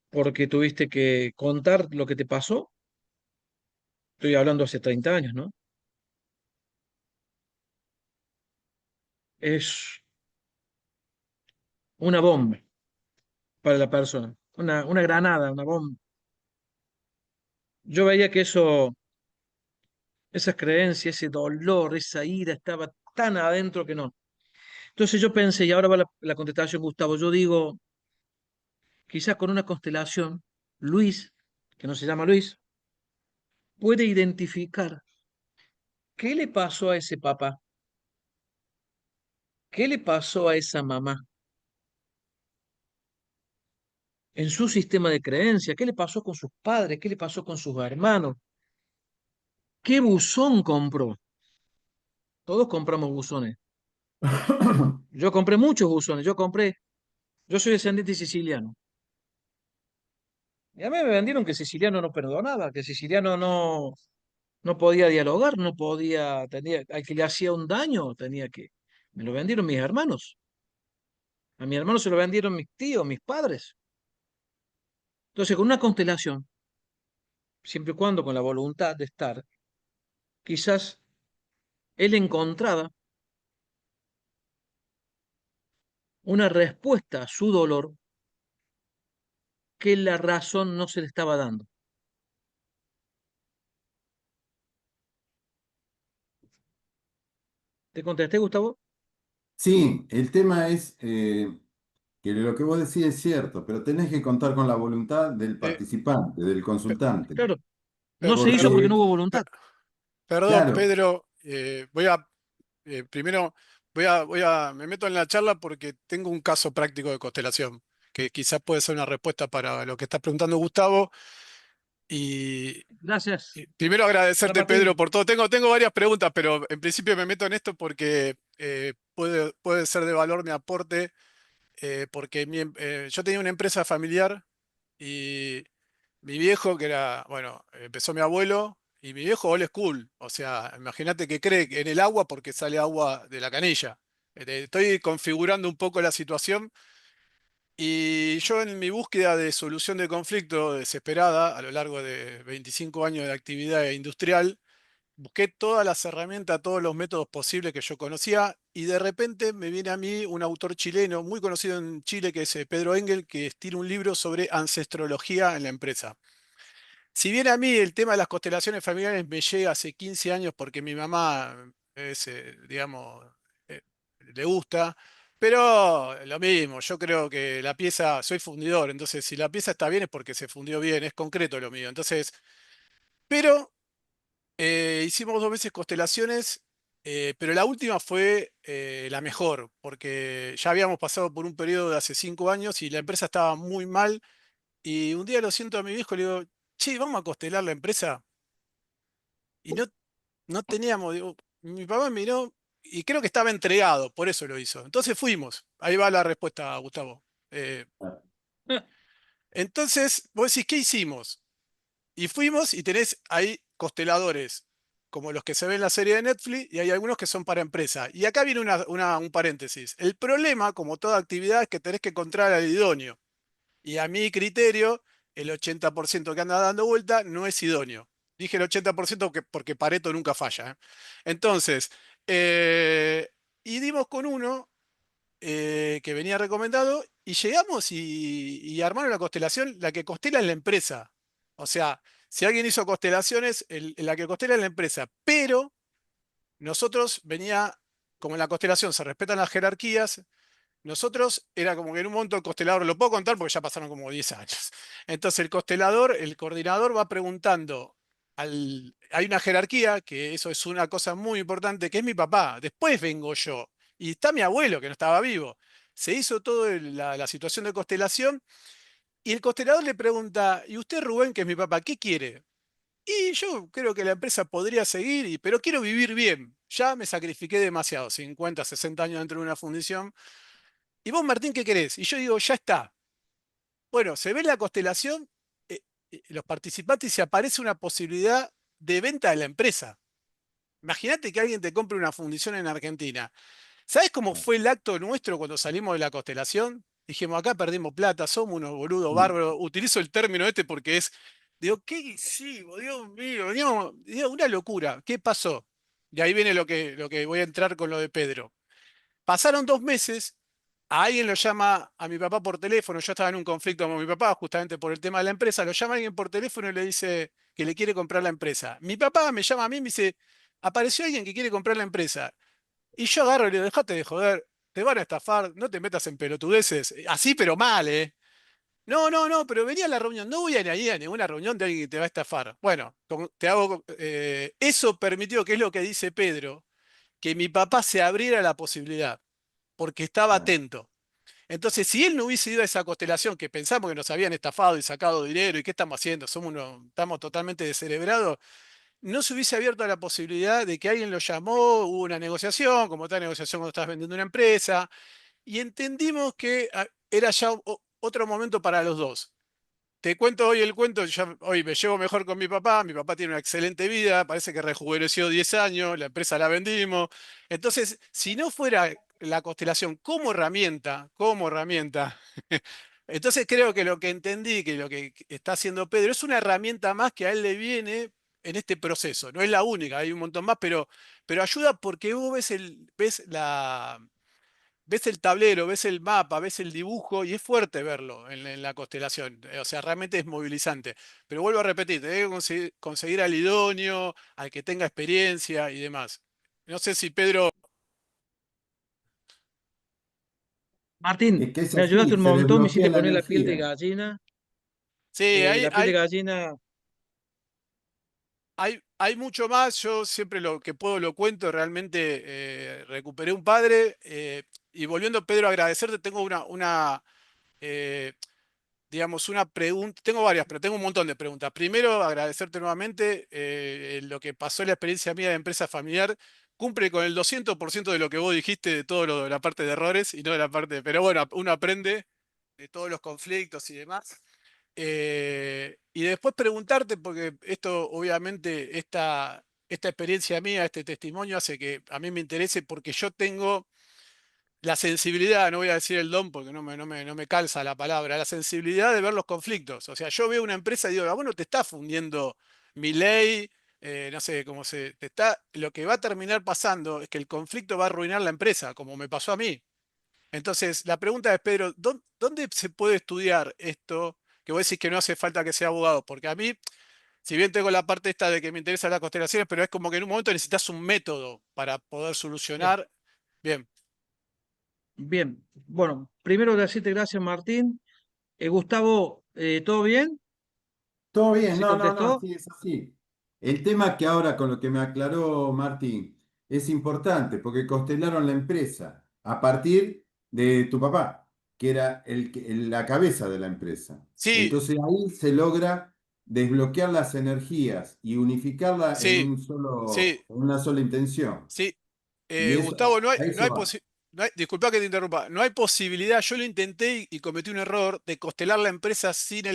porque tuviste que contar lo que te pasó, estoy hablando hace 30 años, ¿no? Es una bomba para la persona, una granada, una bomba. Yo veía que esas creencias, ese dolor, esa ira estaba tan adentro que no. Entonces yo pensé, y ahora va la contestación, Gustavo, yo digo, quizás con una constelación, Luis, que no se llama Luis, puede identificar qué le pasó a ese papá, qué le pasó a esa mamá en su sistema de creencia, qué le pasó con sus padres, qué le pasó con sus hermanos, qué buzón compró. Todos compramos buzones. Yo compré muchos buzones, yo soy descendiente siciliano. Y a mí me vendieron que siciliano no perdonaba, que siciliano no podía dialogar, no podía, al que le hacía un daño, me lo vendieron mis hermanos. A mi hermano se lo vendieron mis tíos, mis padres. Entonces, con una constelación, siempre y cuando con la voluntad de estar, quizás él encontraba una respuesta a su dolor que la razón no se le estaba dando. ¿Te contesté, Gustavo? Sí, el tema es que lo que vos decís es cierto, pero tenés que contar con la voluntad del Eh, participante, del pe- consultante. Claro, pe- no se hizo perdón, porque no Porque, hubo pe- voluntad. perdón, claro, Pedro, primero me meto en la charla porque tengo un caso práctico de constelación, que quizás puede ser una respuesta para lo que está preguntando Gustavo. Y, Gracias, y primero San agradecerte, Pedro, Martín. por todo. Tengo varias preguntas, pero en principio me meto en esto porque puede ser de valor mi aporte, porque yo tenía una empresa familiar y mi viejo, que era, bueno, empezó mi abuelo, y mi viejo old school. O sea, imagínate que cree en el agua porque sale agua de la canilla. Estoy configurando un poco la situación. Y yo en mi búsqueda de solución de conflicto desesperada a lo largo de 25 años de actividad industrial, busqué todas las herramientas, todos los métodos posibles que yo conocía y de repente me viene a mí un autor chileno muy conocido en Chile que es Pedro Engel, que tiene un libro sobre ancestrología en la empresa. Si bien a mí el tema de las constelaciones familiares me llega hace 15 años porque mi mamá es, digamos, eh, le gusta, pero lo mismo, yo creo que la pieza, soy fundidor, entonces si la pieza está bien es porque se fundió bien, es concreto lo mío. Entonces, pero hicimos 2 veces constelaciones, pero la última fue la mejor, porque ya habíamos pasado por un periodo de hace 5 años y la empresa estaba muy mal y un día lo siento a mi viejo y le digo, che, vamos a constelar la empresa. Y no teníamos, digo, mi papá miró y creo que estaba entregado, por eso lo hizo. Entonces fuimos. Ahí va la respuesta, Gustavo. Eh, entonces, vos decís, ¿qué hicimos? Y fuimos y tenés ahí consteladores, como los que se ven en la serie de Netflix, y hay algunos que son para empresa. Y acá viene un paréntesis. El problema, como toda actividad, es que tenés que encontrar al idóneo. Y a mi criterio, el 80% que anda dando vuelta no es idóneo. Dije el 80% porque Pareto nunca falla. ¿Eh? Entonces, eh, y dimos con uno que venía recomendado y llegamos y armaron la constelación, la que constela es la empresa. O sea, si alguien hizo constelaciones, la que constela es la empresa. Pero nosotros venía, como en la constelación se respetan las jerarquías, nosotros era como que en un momento el constelador, lo puedo contar porque ya pasaron como 10 años. Entonces el constelador, el coordinador va preguntando, hay una jerarquía, que eso es una cosa muy importante, que es mi papá, después vengo yo, y está mi abuelo que no estaba vivo. Se hizo toda la situación de constelación y el constelador le pregunta, ¿y usted Rubén, que es mi papá, qué quiere? Y yo creo que la empresa podría seguir, pero quiero vivir bien. Ya me sacrifiqué demasiado, 50, 60 años dentro de una fundición. ¿Y vos, Martín, qué querés? Y yo digo, ya está. Bueno, se ve la constelación, los participantes y se aparece una posibilidad de venta de la empresa. Imagínate que alguien te compre una fundición en Argentina. ¿Sabés cómo fue el acto nuestro cuando salimos de la constelación? Dijimos, acá perdimos plata, somos unos boludos bárbaros. Utilizo el término este porque es, digo, ¿qué hicimos? Dios mío, digo, una locura. ¿Qué pasó? Y ahí viene lo que voy a entrar con lo de Pedro. Pasaron 2 meses, a alguien lo llama a mi papá por teléfono, yo estaba en un conflicto con mi papá justamente por el tema de la empresa, lo llama alguien por teléfono y le dice que le quiere comprar la empresa. Mi papá me llama a mí y me dice, apareció alguien que quiere comprar la empresa. Y yo agarro y le digo, dejate de joder, te van a estafar, no te metas en pelotudeces, así pero mal, ¿eh? No, no, no, pero venía a la reunión, no voy a ir a ninguna reunión de alguien que te va a estafar. Bueno, eso permitió, que es lo que dice Pedro, que mi papá se abriera la posibilidad porque estaba atento. Entonces, si él no hubiese ido a esa constelación que pensamos que nos habían estafado y sacado dinero y qué estamos haciendo, estamos totalmente descerebrados, no se hubiese abierto a la posibilidad de que alguien lo llamó, hubo una negociación, como tal negociación cuando estás vendiendo una empresa, y entendimos que era ya otro momento para los dos. Te cuento hoy el cuento, hoy me llevo mejor con mi papá tiene una excelente vida, parece que rejuveneció 10 años, la empresa la vendimos. Entonces, si no fuera la constelación como herramienta, Entonces creo que lo que entendí, que lo que está haciendo Pedro es una herramienta más que a él le viene en este proceso. No es la única, hay un montón más, pero ayuda porque vos ves el tablero, ves el mapa, ves el dibujo y es fuerte verlo en la constelación. O sea, realmente es movilizante. Pero vuelvo a repetir, tenés que conseguir al idóneo, al que tenga experiencia y demás. No sé si Pedro... Es Martín, que es me ayudaste así, un se montón, me desbloquea hiciste la poner la piel de energía. gallina. Sí, La piel de gallina. hay mucho más. Yo siempre lo que puedo lo cuento. Realmente recuperé un padre. Y volviendo, Pedro, a agradecerte, tengo eh, digamos, una pregunta. Tengo varias, pero tengo un montón de preguntas. Primero, agradecerte nuevamente lo que pasó en la experiencia mía de empresa familiar. Cumple con el 200% de lo que vos dijiste, de todo lo de la parte de errores y no de la parte. Pero bueno, uno aprende de todos los conflictos y demás. Y después preguntarte, porque esto, obviamente, esta experiencia mía, este testimonio hace que a mí me interese porque yo tengo la sensibilidad, no voy a decir el don porque no me calza la palabra, la sensibilidad de ver los conflictos. O sea, yo veo una empresa y digo, bueno, te está fundiendo mi ley, no sé cómo lo que va a terminar pasando es que el conflicto va a arruinar la empresa, como me pasó a mí. Entonces, la pregunta es, Pedro, ¿dónde se puede estudiar esto? Que vos decís que no hace falta que sea abogado, porque a mí, si bien tengo la parte esta de que me interesan las constelaciones, pero es como que en un momento necesitas un método para poder Bien, solucionar. Bien. bien. Bueno, primero decirte gracias, Martín. Gustavo, ¿todo bien? Todo bien, ¿Se no, no, no, contestó? sí, es así. El tema que ahora con lo que me aclaró Martín es importante porque constelaron la empresa a partir de tu papá, que era la cabeza de la empresa. Sí, Entonces ahí se logra desbloquear las energías y unificarla en sí, sí, en una sola intención. sí. Y Gustavo, eso, a no eso hay va. disculpa que te interrumpa, no hay posibilidad, yo lo intenté y cometí un error de constelar la empresa sin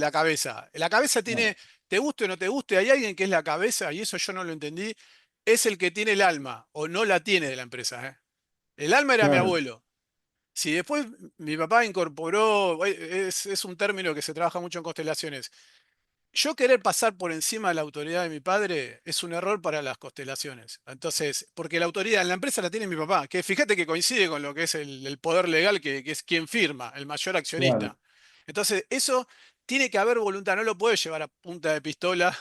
la cabeza. La cabeza tiene, No, te guste o no te guste, hay alguien que es la cabeza, y eso yo no lo entendí, es el que tiene el alma, o no la tiene de la empresa, ¿eh? El alma era mi claro. abuelo. Si después mi papá incorporó, es un término que se trabaja mucho en constelaciones. Yo querer pasar por encima de la autoridad de mi padre es un error para las constelaciones. Entonces, porque la autoridad en la empresa la tiene mi papá, que fíjate que coincide con lo que es el poder legal, que es quien firma, el mayor Claro. accionista. Entonces, eso tiene que haber voluntad, no lo puede llevar a punta de pistola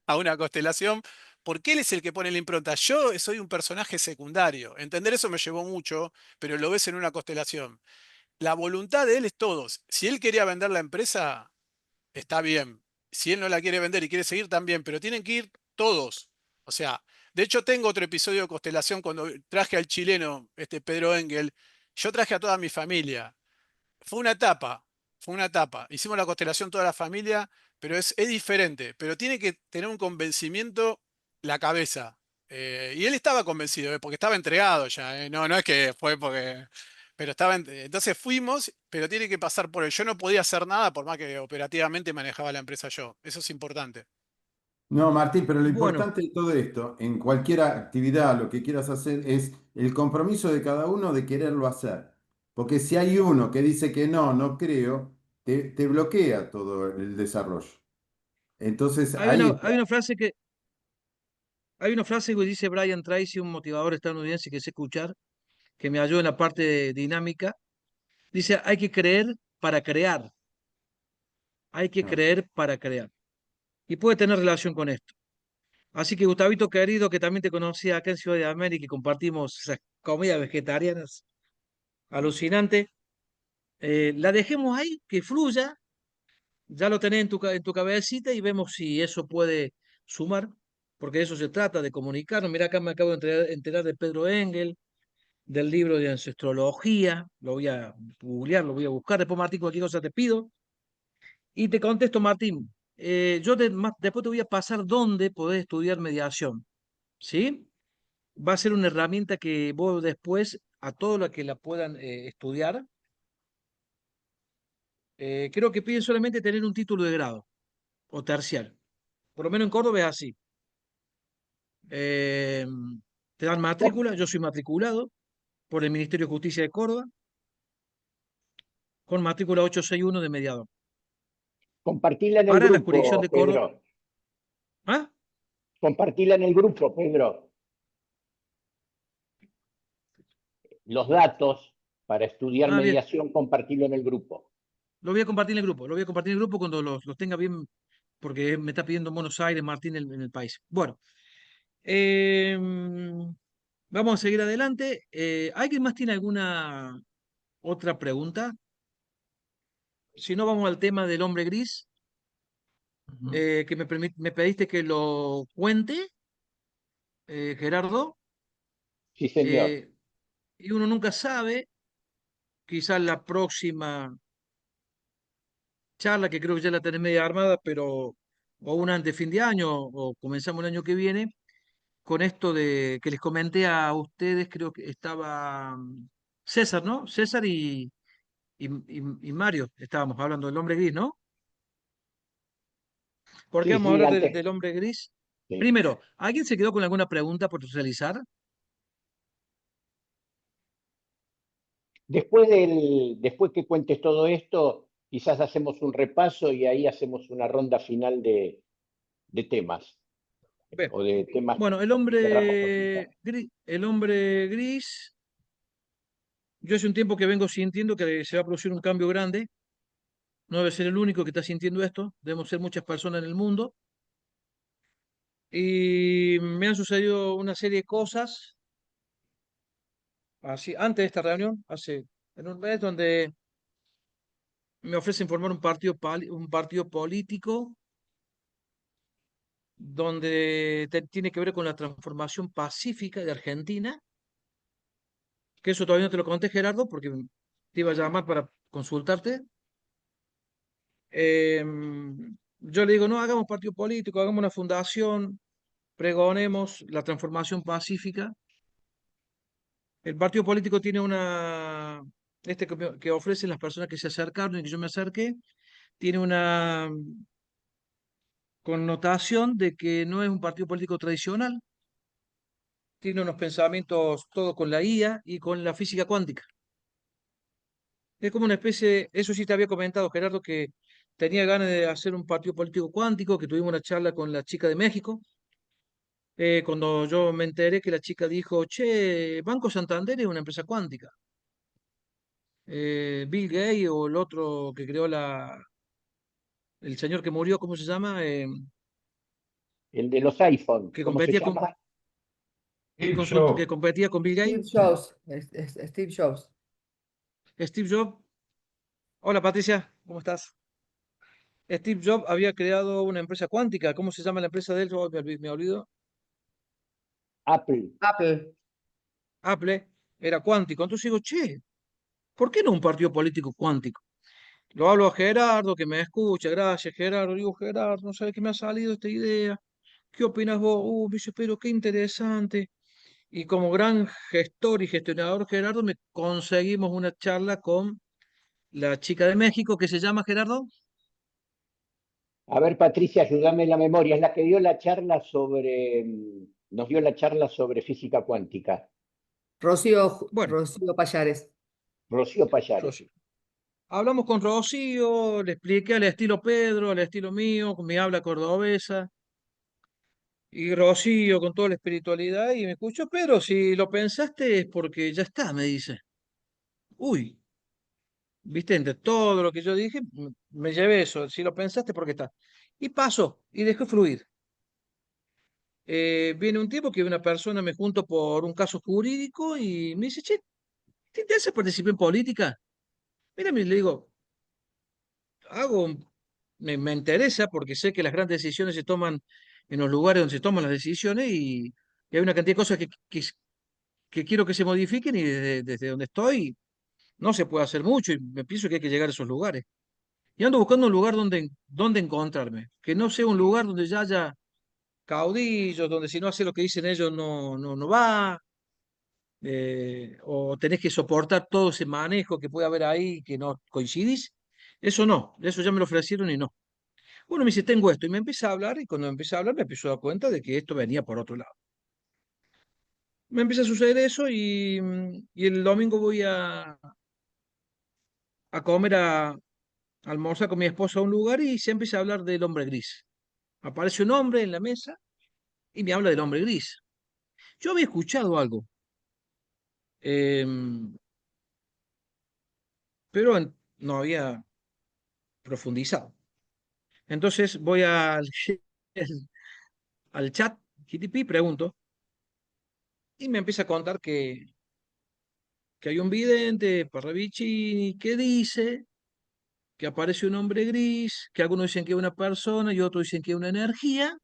a una constelación, porque él es el que pone la impronta. Yo soy un personaje secundario. Entender eso me llevó mucho, pero lo ves en una constelación. La voluntad de él es todos. Si él quería vender la empresa, está bien. Si él no la quiere vender y quiere seguir, también, pero tienen que ir todos. O sea, de hecho tengo otro episodio de Constelación cuando traje al chileno, este Pedro Engel, yo traje a toda mi familia. Fue una etapa, fue una etapa. Hicimos la constelación toda la familia, pero es diferente, pero tiene que tener un convencimiento la cabeza. Y él estaba convencido, porque estaba entregado ya, no, no es que fue porque... Pero entonces fuimos, pero tiene que pasar por él. Yo no podía hacer nada por más que operativamente manejaba la empresa yo. Eso es importante. No, Martín, pero lo Bueno, importante de todo esto, en cualquier actividad, lo que quieras hacer, es el compromiso de cada uno de quererlo hacer. Porque si hay uno que dice que no, no creo, te bloquea todo el desarrollo. Entonces hay ahí una, está. hay una frase que, hay una frase que dice Brian Tracy, un motivador estadounidense que sé escuchar, que me ayuda en la parte dinámica. Dice, hay que creer para crear. Hay que No. creer para crear. Y puede tener relación con esto. Así que, Gustavito querido, que también te conocí acá en Ciudad de América y compartimos esas comidas vegetarianas alucinante, la dejemos ahí, que fluya, ya lo tenés en tu cabecita y vemos si eso puede sumar, porque de eso se trata, de comunicarnos. Mira, acá me acabo de enterar de Pedro Engel, del libro de ancestrología, lo voy a googlear, lo voy a buscar, después Martín, cualquier cosa te pido. Y te contesto, Martín, después te voy a pasar dónde podés estudiar mediación, ¿sí? Va a ser una herramienta que vos después, a todos los que la puedan estudiar, creo que piden solamente tener un título de grado o terciario. Por lo menos en Córdoba es así. Eh, Te dan matrícula, yo soy matriculado por el Ministerio de Justicia de Córdoba, con matrícula 861 de mediador. Compartila en el Para la jurisdicción grupo, de Córdoba. Pedro. ¿Ah? Compartila en el grupo, Pedro. Los datos para estudiar Ah, bien. mediación, compartilo en el grupo. Lo voy a compartir en el grupo. Lo voy a compartir en el grupo cuando los tenga bien, porque me está pidiendo en Buenos Aires, Martín, en el país. Bueno, vamos a seguir adelante. ¿Alguien más tiene alguna otra pregunta? Si no, vamos al tema del hombre gris, que me pediste que lo cuente, Gerardo. Sí, señor. Y uno nunca sabe, quizás la próxima charla, que creo que ya la tenés media armada, pero o una antes de fin de año, o comenzamos el año que viene, con esto de que les comenté a ustedes, creo que estaba César, ¿no? César y Mario, estábamos hablando del hombre gris, ¿no? ¿Por qué Sí, vamos a sí, hablar antes. del hombre gris? Sí. Primero, ¿alguien se quedó con alguna pregunta por realizar? Después que cuentes todo esto, quizás hacemos un repaso y ahí hacemos una ronda final de temas Bien. o de temas Bueno, y cerramos cositas. el hombre gris, yo hace un tiempo que vengo sintiendo que se va a producir un cambio grande. No debe ser el único que está sintiendo esto, debemos ser muchas personas en el mundo. Y me han sucedido una serie de cosas, así, antes de esta reunión, en un mes, donde me ofrecen formar un partido político donde tiene que ver con la transformación pacífica de Argentina, que eso todavía no te lo conté, Gerardo, porque te iba a llamar para consultarte. Yo le digo, no, hagamos partido político, hagamos una fundación, pregonemos la transformación pacífica. El partido político tiene que ofrecen las personas que se acercaron y que yo me acerqué, tiene una connotación de que no es un partido político tradicional, tiene unos pensamientos todo con la IA y con la física cuántica. Es como una especie, eso sí te había comentado, Gerardo, que tenía ganas de hacer un partido político cuántico, que tuvimos una charla con la chica de México. Cuando yo me enteré que la chica dijo, che, Banco Santander es una empresa cuántica. Bill Gates o el otro que creó el señor que murió, ¿cómo se llama? El de los iPhone, Que ¿cómo se competía llama? Steve que Jobs. competía con Bill Gates, Steve Jobs, Steve Jobs. Steve Jobs. Hola Patricia, ¿cómo estás? Steve Jobs había creado una empresa cuántica. ¿Cómo se llama la empresa de él? Oh, me olvido. Apple. Apple. Apple era cuántico. Entonces digo, che, ¿por qué no un partido político cuántico? Lo hablo a Gerardo, que me escucha. Gracias, Gerardo. Digo, Gerardo, no sabes qué me ha salido esta idea. ¿Qué opinas vos? Me dice, pero qué interesante. Y como gran gestor y gestionador, Gerardo, me conseguimos una charla con la chica de México que se llama Gerardo. A ver, Patricia, ayúdame en la memoria. Es la que dio la charla sobre, nos dio la charla sobre física cuántica. Bueno, Rocío Payares. Rocío Payares. Rocío. Hablamos con Rocío, le expliqué al estilo Pedro, al estilo mío, con mi habla cordobesa. Y Rocío con toda la espiritualidad y me escuchó, pero si lo pensaste es porque ya está, me dice. Uy, viste, entre todo lo que yo dije, me llevé eso. Si lo pensaste, porque está. Y pasó, y dejó fluir. Viene un tiempo que una persona me junto por un caso jurídico y me dice, che, ¿te interesa participar en política? Mira, le digo, hago, me interesa porque sé que las grandes decisiones se toman en los lugares donde se toman las decisiones y hay una cantidad de cosas que quiero que se modifiquen y desde donde estoy no se puede hacer mucho y me pienso que hay que llegar a esos lugares. Y ando buscando un lugar donde encontrarme, que no sea un lugar donde ya haya caudillos, donde si no hace lo que dicen ellos no va, o tenés que soportar todo ese manejo que puede haber ahí que no coincidís. Eso no, eso ya me lo ofrecieron y no. Bueno, me dice, tengo esto, y me empieza a hablar, y cuando me empieza a hablar me empiezo a dar cuenta de que esto venía por otro lado. Me empieza a suceder eso y el domingo voy a a comer a almorzar con mi esposa a un lugar y se empieza a hablar del hombre gris. Aparece un hombre en la mesa y me habla del hombre gris. Yo había escuchado algo, em, pero no había profundizado. Entonces voy al chat GTP, pregunto, y me empieza a contar que hay un vidente, Parravicini, que dice que aparece un hombre gris, que algunos dicen que es una persona y otros dicen que es una energía,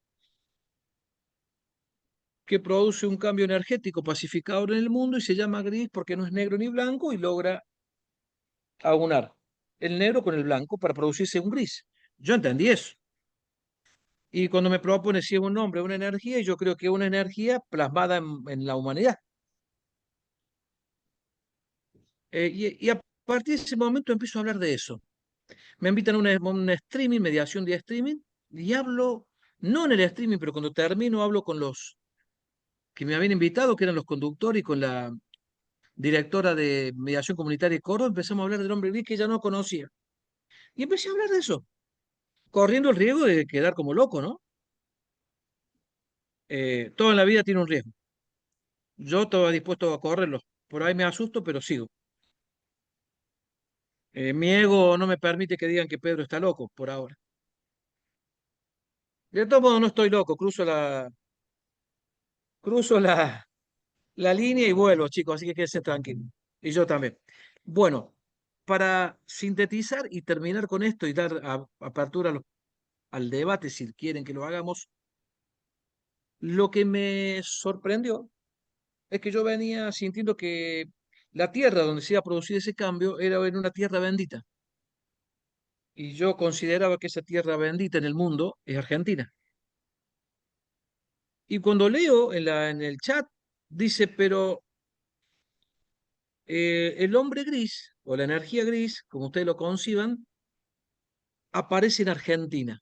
que produce un cambio energético pacificador en el mundo y se llama gris porque no es negro ni blanco y logra aunar el negro con el blanco para producirse un gris. Yo entendí eso. Y cuando me propone si es un nombre, una energía, y yo creo que es una energía plasmada en la humanidad. Y a partir de ese momento empiezo a hablar de eso. Me invitan a un streaming, mediación de streaming, y hablo, no en el streaming, pero cuando termino hablo con los que me habían invitado, que eran los conductores, y con la directora de mediación comunitaria de Córdoba, empezamos a hablar del hombre gris que ya no conocía. Y empecé a hablar de eso, corriendo el riesgo de quedar como loco, ¿no? Todo en la vida tiene un riesgo. Yo estaba dispuesto a correrlo. Por ahí me asusto, pero sigo. Mi ego no me permite que digan que Pedro está loco, por ahora. De todos modos, no estoy loco, cruzo la línea y vuelvo, chicos, así que quédense tranquilos. Y yo también. Bueno, para sintetizar y terminar con esto y dar apertura al debate, si quieren que lo hagamos, lo que me sorprendió es que yo venía sintiendo que la tierra donde se iba a producir ese cambio era en una tierra bendita. Y yo consideraba que esa tierra bendita en el mundo es Argentina. Y cuando leo en el chat, dice, pero el hombre gris o la energía gris, como ustedes lo conciban, aparece en Argentina.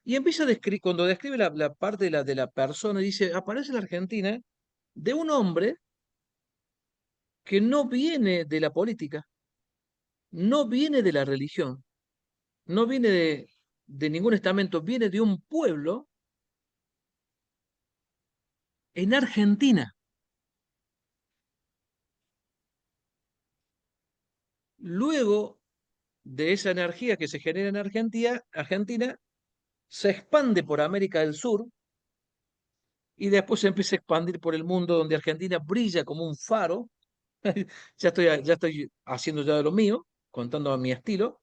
Y empieza a describir, cuando describe la parte de la persona, dice, aparece en Argentina de un hombre que no viene de la política, no viene de la religión, no viene de ningún estamento, viene de un pueblo en Argentina. Luego de esa energía que se genera en Argentina se expande por América del Sur y después se empieza a expandir por el mundo donde Argentina brilla como un faro. Ya estoy haciendo ya de lo mío, contando a mi estilo,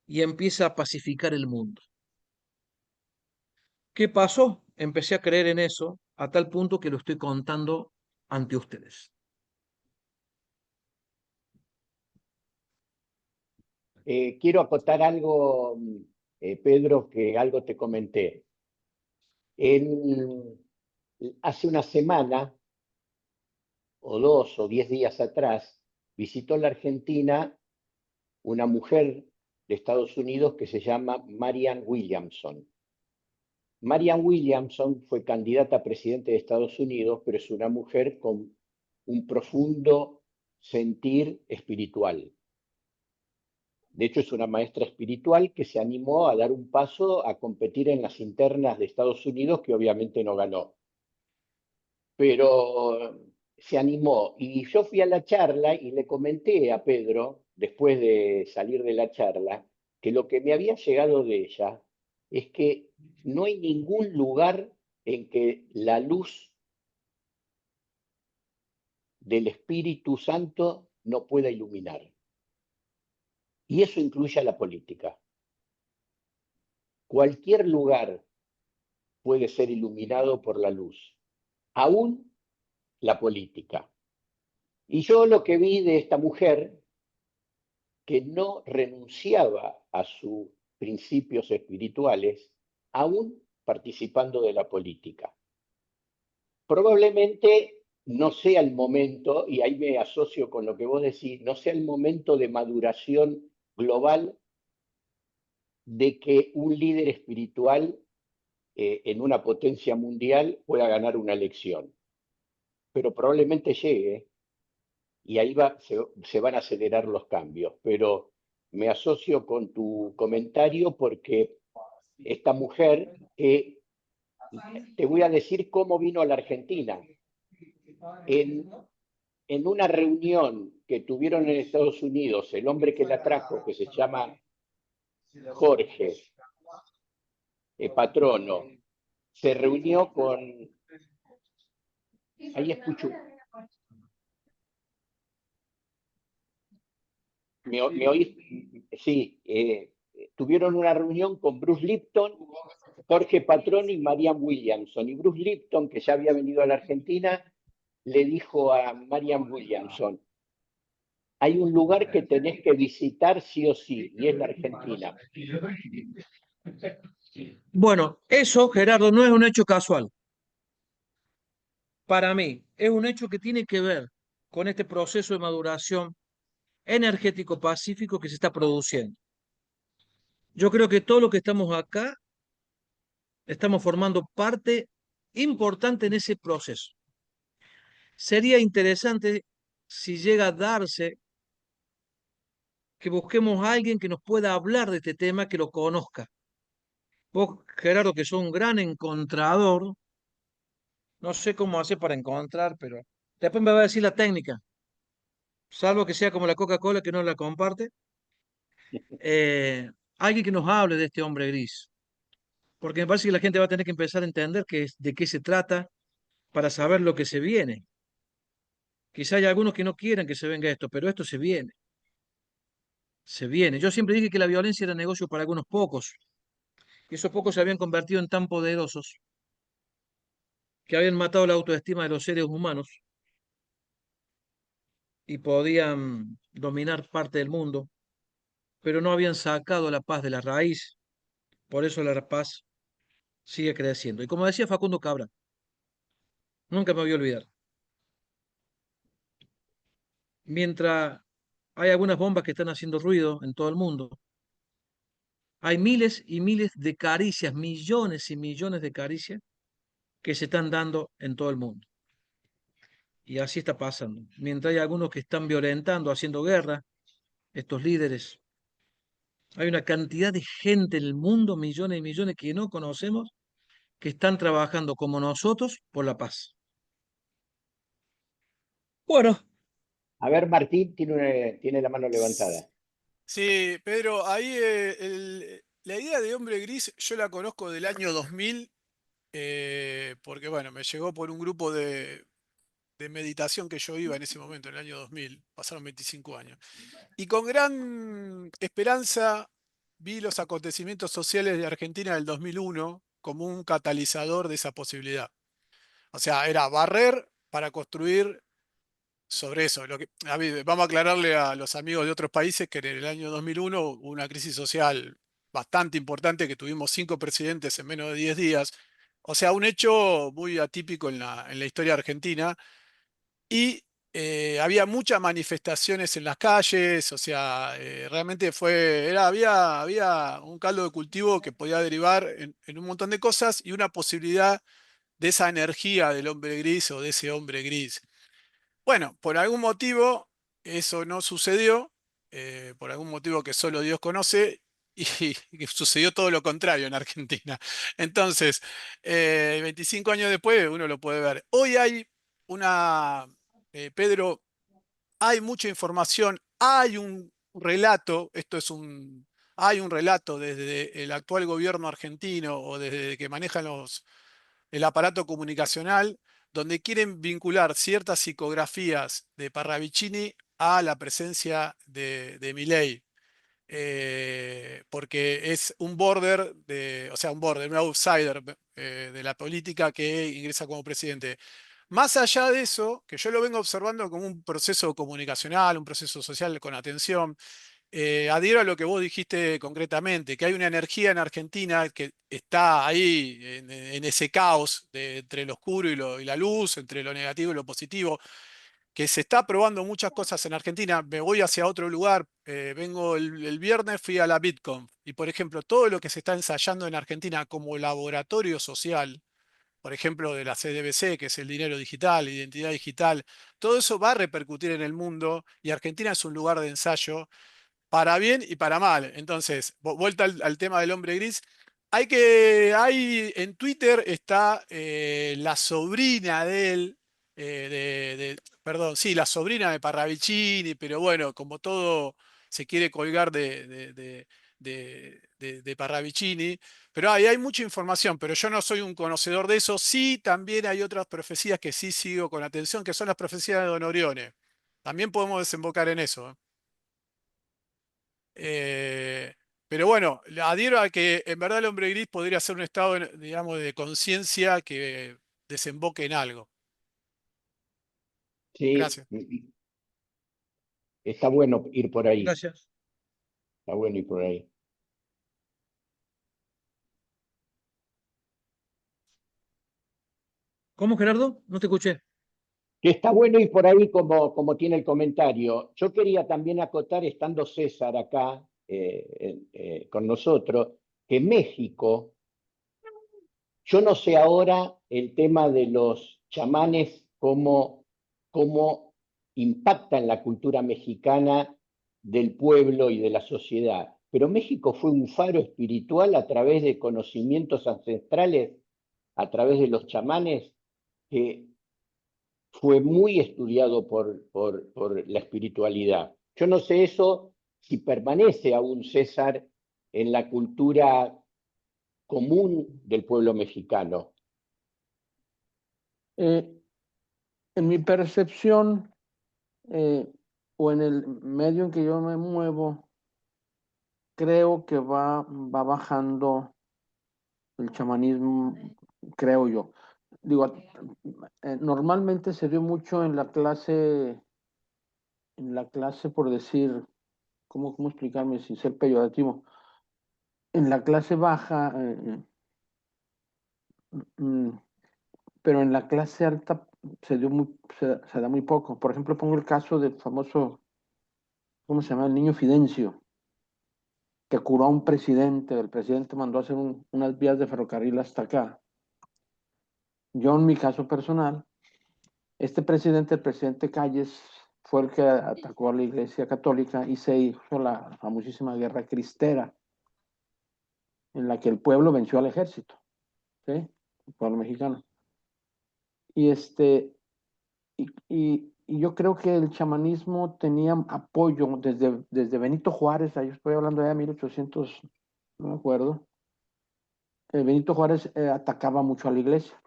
y empieza a pacificar el mundo. ¿Qué pasó? Empecé a creer en eso a tal punto que lo estoy contando ante ustedes. Quiero acotar algo, Pedro, que algo te comenté. Hace una semana, o 2 o 10 días atrás, visitó la Argentina una mujer de Estados Unidos que se llama Marianne Williamson. Marianne Williamson fue candidata a presidente de Estados Unidos, pero es una mujer con un profundo sentir espiritual. De hecho, es una maestra espiritual que se animó a dar un paso a competir en las internas de Estados Unidos, que obviamente no ganó. Pero se animó. Y yo fui a la charla y le comenté a Pedro, después de salir de la charla, que lo que me había llegado de ella es que no hay ningún lugar en que la luz del Espíritu Santo no pueda iluminar. Y eso incluye a la política. Cualquier lugar puede ser iluminado por la luz, aún la política. Y yo lo que vi de esta mujer, que no renunciaba a sus principios espirituales, aún participando de la política. Probablemente no sea el momento, y ahí me asocio con lo que vos decís, no sea el momento de maduración global de que un líder espiritual en una potencia mundial pueda ganar una elección. Pero probablemente llegue, y ahí se van a acelerar los cambios. Pero me asocio con tu comentario porque esta mujer, que te voy a decir cómo vino a la Argentina. En una reunión que tuvieron en Estados Unidos, el hombre que la trajo, que se llama Jorge Patrono, se reunió con... Ahí escucho. ¿Me oís? Sí, tuvieron una reunión con Bruce Lipton, Jorge Patrono y Marianne Williamson. Y Bruce Lipton, que ya había venido a la Argentina, le dijo a Marianne Williamson: hay un lugar que tenés que visitar sí o sí, y es la Argentina. Bueno, eso, Gerardo, no es un hecho casual. Para mí, es un hecho que tiene que ver con este proceso de maduración energético pacífico que se está produciendo. Yo creo que todo lo que estamos acá estamos formando parte importante en ese proceso. Sería interesante, si llega a darse, que busquemos a alguien que nos pueda hablar de este tema, que lo conozca. Vos, Gerardo, que sos un gran encontrador, no sé cómo hacer para encontrar, pero después me va a decir la técnica, salvo que sea como la Coca-Cola que no la comparte. Alguien que nos hable de este hombre gris, porque me parece que la gente va a tener que empezar a entender de qué se trata para saber lo que se viene. Quizá hay algunos que no quieran que se venga esto, pero esto se viene, se viene. Yo siempre dije que la violencia era negocio para algunos pocos, y esos pocos se habían convertido en tan poderosos que habían matado la autoestima de los seres humanos y podían dominar parte del mundo, pero no habían sacado la paz de la raíz. Por eso la paz sigue creciendo. Y como decía Facundo Cabral, nunca me voy a olvidar, mientras hay algunas bombas que están haciendo ruido en todo el mundo, hay miles y miles de caricias, millones y millones de caricias que se están dando en todo el mundo. Y así está pasando. Mientras hay algunos que están violentando, haciendo guerra, estos líderes, hay una cantidad de gente en el mundo, millones y millones que no conocemos, que están trabajando como nosotros por la paz. Bueno, A ver, Martín tiene la mano levantada. Sí, Pedro, ahí la idea de hombre gris yo la conozco del año 2000, porque bueno, me llegó por un grupo de meditación que yo iba en ese momento, en el año 2000, pasaron 25 años. Y con gran esperanza vi los acontecimientos sociales de Argentina del 2001 como un catalizador de esa posibilidad. O sea, era barrer para construir sobre eso. Vamos a aclararle a los amigos de otros países que en el año 2001 hubo una crisis social bastante importante, que tuvimos 5 presidentes en menos de 10 días. O sea, un hecho muy atípico en la historia argentina. Y había muchas manifestaciones en las calles, o sea, realmente había un caldo de cultivo que podía derivar en un montón de cosas y una posibilidad de esa energía del hombre gris o de ese hombre gris. Bueno, por algún motivo eso no sucedió, por algún motivo que solo Dios conoce, y, que sucedió todo lo contrario en Argentina. Entonces, 25 años después uno lo puede ver. Hoy hay Pedro, hay mucha información, hay un relato, hay un relato desde el actual gobierno argentino o desde que manejan el aparato comunicacional, donde quieren vincular ciertas psicografías de Parravicini a la presencia de Milei. Porque es un un outsider de la política que ingresa como presidente. Más allá de eso, que yo lo vengo observando como un proceso comunicacional, un proceso social con atención, adhiero a lo que vos dijiste concretamente, que hay una energía en Argentina que está ahí en ese caos entre lo oscuro y la luz, entre lo negativo y lo positivo, que se está probando muchas cosas en Argentina. Me voy hacia otro lugar, vengo el viernes, fui a la Bitcoin, y por ejemplo, todo lo que se está ensayando en Argentina como laboratorio social, por ejemplo, de la CDBC, que es el dinero digital, identidad digital, todo eso va a repercutir en el mundo y Argentina es un lugar de ensayo para bien y para mal. Entonces, vuelta al tema del hombre gris. Hay en Twitter está la sobrina de él, perdón, sí, la sobrina de Parravicini, pero bueno, como todo se quiere colgar de Parravicini, pero ahí hay mucha información, pero yo no soy un conocedor de eso. Sí, también hay otras profecías que sí sigo con atención, que son las profecías de Don Orione. También podemos desembocar en eso. Eh, pero bueno, le adhiero a que en verdad el hombre gris podría ser un estado, digamos, de conciencia que desemboque en algo. Sí, Gracias. está bueno ir por ahí, Gracias. está bueno ir por ahí. ¿Cómo, Gerardo? No te escuché. Que está bueno ir por ahí como tiene el comentario. Yo quería también acotar, estando César acá con nosotros, que México, yo no sé ahora el tema de los chamanes, cómo impacta en la cultura mexicana del pueblo y de la sociedad, pero México fue un faro espiritual a través de conocimientos ancestrales, a través de los chamanes, que fue muy estudiado por la espiritualidad. Yo no sé eso si permanece aún, César, en la cultura común del pueblo mexicano. Eh, en mi percepción, o en el medio en que yo me muevo, creo que va bajando el chamanismo, creo yo. Digo, normalmente se dio mucho en la clase por decir, ¿cómo explicarme sin ser peyorativo? En la clase baja, mm, pero en la clase alta se da muy poco. Por ejemplo, pongo el caso del famoso, ¿cómo se llama? El niño Fidencio, que curó a un presidente. El presidente mandó a hacer unas vías de ferrocarril hasta acá. Yo, en mi caso personal, este presidente, el presidente Calles, fue el que atacó a la Iglesia Católica y se hizo la famosísima Guerra Cristera, en la que el pueblo venció al ejército, ¿sí? El pueblo mexicano. Y, y yo creo que el chamanismo tenía apoyo desde Benito Juárez, ahí estoy hablando ya de 1800, no me acuerdo. Benito Juárez atacaba mucho a la iglesia,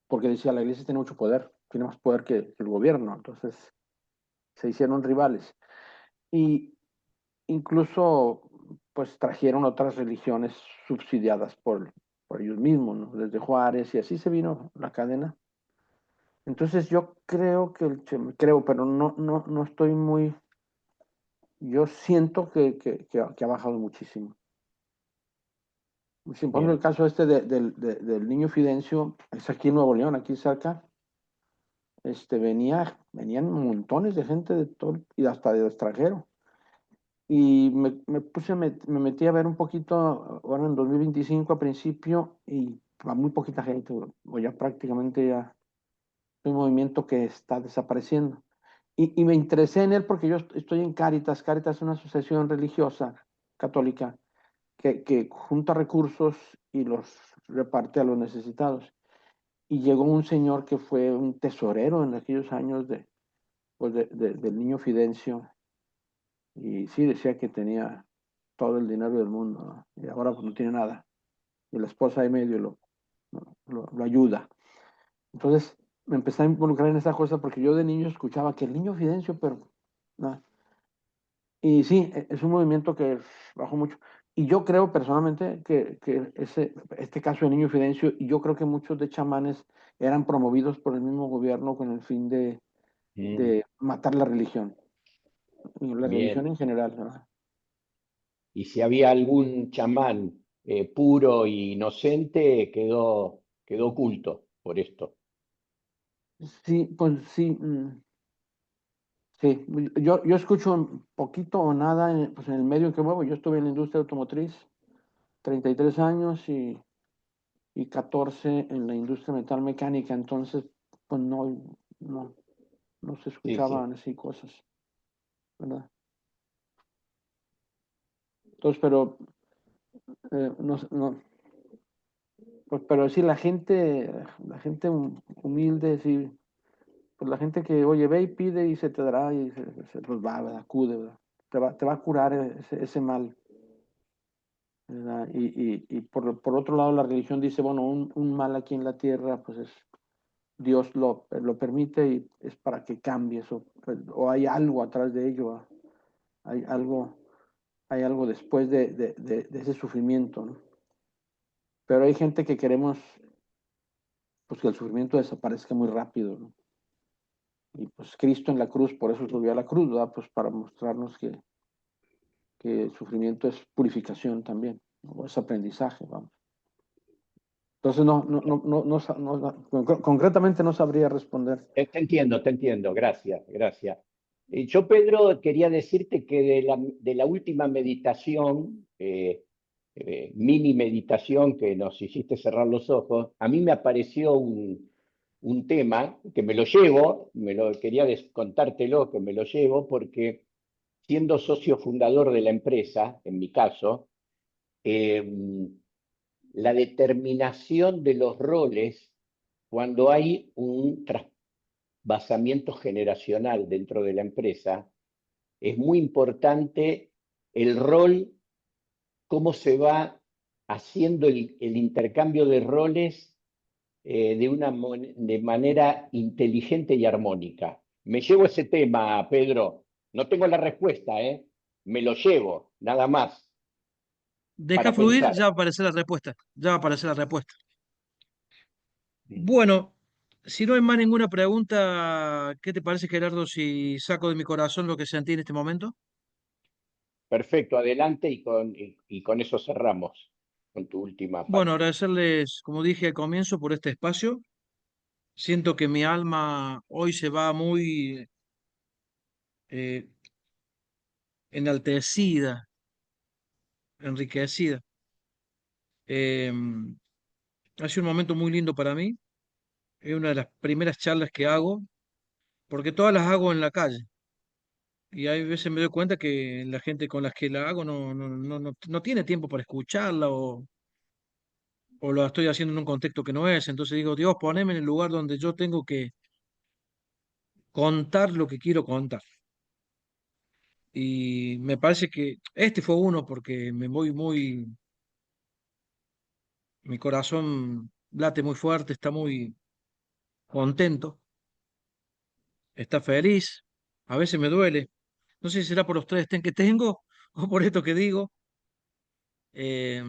porque decía, la iglesia tiene mucho poder, tiene más poder que el gobierno, entonces se hicieron rivales. Y incluso, pues trajeron otras religiones subsidiadas por ellos mismos, ¿no? Desde Juárez, y así se vino la cadena. Entonces yo creo creo, pero no estoy muy, yo siento que ha bajado muchísimo. Si pongo el Bien, caso del niño Fidencio, es aquí en Nuevo León, aquí cerca, venían montones de gente de todo, y hasta de extranjero. Y me metí a ver un poquito, ahora en 2025 a principio, y va muy poquita gente, o ya prácticamente ya es un movimiento que está desapareciendo. Y me interesé en él porque yo estoy en Cáritas. Cáritas es una asociación religiosa católica que junta recursos y los reparte a los necesitados. Y llegó un señor que fue un tesorero en aquellos años del niño Fidencio. Y sí, decía que tenía todo el dinero del mundo, ¿no? Y ahora pues no tiene nada. Y la esposa ahí medio lo ayuda. Entonces me empecé a involucrar en esa cosa porque yo de niño escuchaba que el niño Fidencio, pero no. Y sí, es un movimiento que bajó mucho. Y yo creo personalmente que este caso de niño Fidencio, y yo creo que muchos de chamanes eran promovidos por el mismo gobierno con el fin de matar la religión, y la religión bien. en general, ¿verdad? Y si había algún chamán puro e inocente, quedó oculto por esto. Sí, pues sí, sí. Yo escucho un poquito o nada pues en el medio en que muevo. Yo estuve en la industria automotriz 33 años, y y 14 en la industria metalmecánica, entonces pues no se escuchaban así cosas, ¿verdad? Entonces, pero pues, pero sí la gente humilde, sí, pues la gente que, oye, ve y pide y se te dará y pues va, ¿verdad? Acude, ¿verdad? Te va a curar ese mal, ¿verdad? Y por otro lado, la religión dice, bueno, un mal aquí en la tierra, pues Dios lo permite y es para que cambies, o hay algo atrás de ello, ¿verdad? Hay algo después de ese sufrimiento, ¿no? Pero hay gente que queremos, pues, que el sufrimiento desaparezca muy rápido, ¿no? Y pues Cristo en la cruz, por eso subió a la cruz, ¿verdad? Pues para mostrarnos que el sufrimiento es purificación también, ¿no? O es aprendizaje, vamos. Entonces, concretamente no sabría responder. Te entiendo, gracias. Yo, Pedro, quería decirte que de la última meditación, mini meditación que nos hiciste cerrar los ojos, a mí me apareció un tema que me lo llevo, quería contártelo, que me lo llevo, porque siendo socio fundador de la empresa, en mi caso, la determinación de los roles cuando hay un trasvasamiento generacional dentro de la empresa, es muy importante el rol, cómo se va haciendo el intercambio de roles de manera inteligente y armónica. Me llevo ese tema, Pedro. No tengo la respuesta, ¿eh? Me lo llevo, nada más, Deja para fluir, pensar. ya va a aparecer la respuesta. Ya va a aparecer la respuesta. Bueno, si no hay más ninguna pregunta, ¿qué te parece, Gerardo, si saco de mi corazón lo que sentí en este momento? Perfecto, adelante y con eso cerramos, con tu última Bueno, parte. agradecerles, como dije al comienzo, por este espacio. Siento que mi alma hoy se va muy eh, enaltecida, enriquecida. Ha sido un momento muy lindo para mí. Es una de las primeras charlas que hago, porque todas las hago en la calle. Y hay veces me doy cuenta que la gente con las que la hago no tiene tiempo para escucharla o lo estoy haciendo en un contexto que no es. Entonces digo, Dios, poneme en el lugar donde yo tengo que contar lo que quiero contar. Y me parece que este fue uno porque me voy mi corazón late muy fuerte, está muy contento, está feliz, a veces me duele. No sé si será por los tres que tengo o por esto que digo. Eh,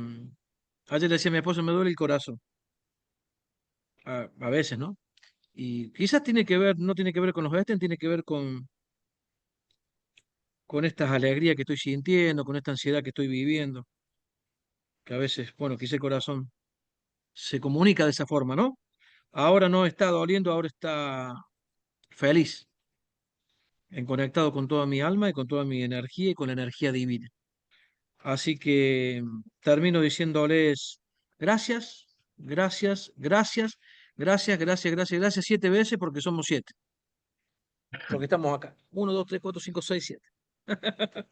Ayer le decía a mi esposo, me duele el corazón, a veces, ¿no? Y quizás tiene que ver, no tiene que ver con los Einstein, tiene que ver con estas alegrías que estoy sintiendo, con esta ansiedad que estoy viviendo, que a veces, bueno, quizá el corazón se comunica de esa forma, ¿no? Ahora no está doliendo, ahora está feliz, en conectado con toda mi alma y con toda mi energía y con la energía divina. Así que termino diciéndoles gracias, gracias, gracias, gracias, gracias, gracias, gracias 7 veces porque somos 7. Porque estamos acá. 1, 2, 3, 4, 5, 6, 7.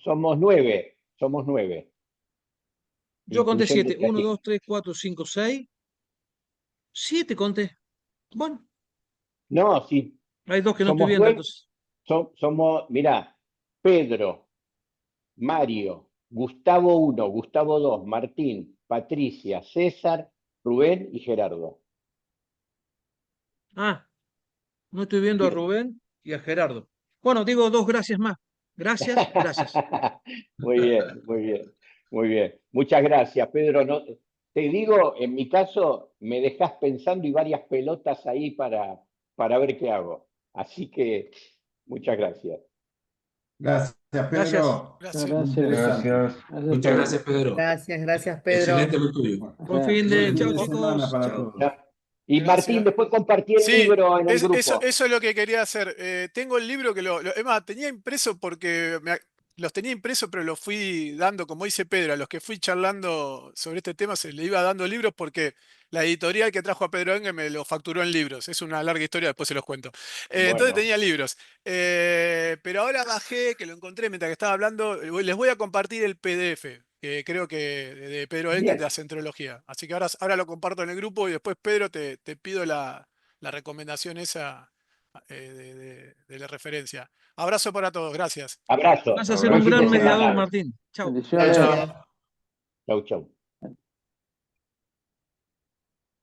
Somos 9, Yo conté 7. incluyéndote a 1, ti. 2, 3, 4, 5, 6. 7 conté. Bueno, No, sí, hay dos que no estoy somos viendo, 9, entonces. mirá, Pedro, Mario, Gustavo 1, Gustavo 2, Martín, Patricia, César, Rubén y Gerardo. Ah, no estoy viendo a Bien. Rubén y a Gerardo. Bueno, digo dos gracias más. Gracias, gracias. Muy bien, muy bien, muy bien. Muchas gracias, Pedro. No, te digo, en mi caso, me dejas pensando y varias pelotas ahí para ver qué hago. Así que muchas gracias. Gracias, Gracias. Pedro. Gracias. Gracias. Interesante. Muchas gracias, Pedro. Gracias, Pedro. Excelente lo tuyo. Bueno, Buen Gracias. fin buen de. fin Chao, de semana chicos. para Chao. todos. Y Martín, Gracias. después compartí el Sí, libro en el eso grupo. es lo que quería hacer. Tengo el libro que es más, tenía impreso porque los tenía impresos, pero los fui dando, como dice Pedro, a los que fui charlando sobre este tema, se le iba dando libros porque la editorial que trajo a Pedro Engel me lo facturó en libros. Es una larga historia, después se los cuento. Entonces Bueno, tenía libros. Pero ahora bajé, que lo encontré mientras que estaba hablando, les voy a compartir el PDF, que creo que de Pedro Engel de bien. la Centrología. Así que ahora lo comparto en el grupo y después, Pedro, te pido la recomendación esa de la referencia. Abrazo para todos, gracias. Abrazo. Vas a ser un Buen fin gran de mediador, semana. Martín. Chau. Bendiciones. Chao. Chau, chau.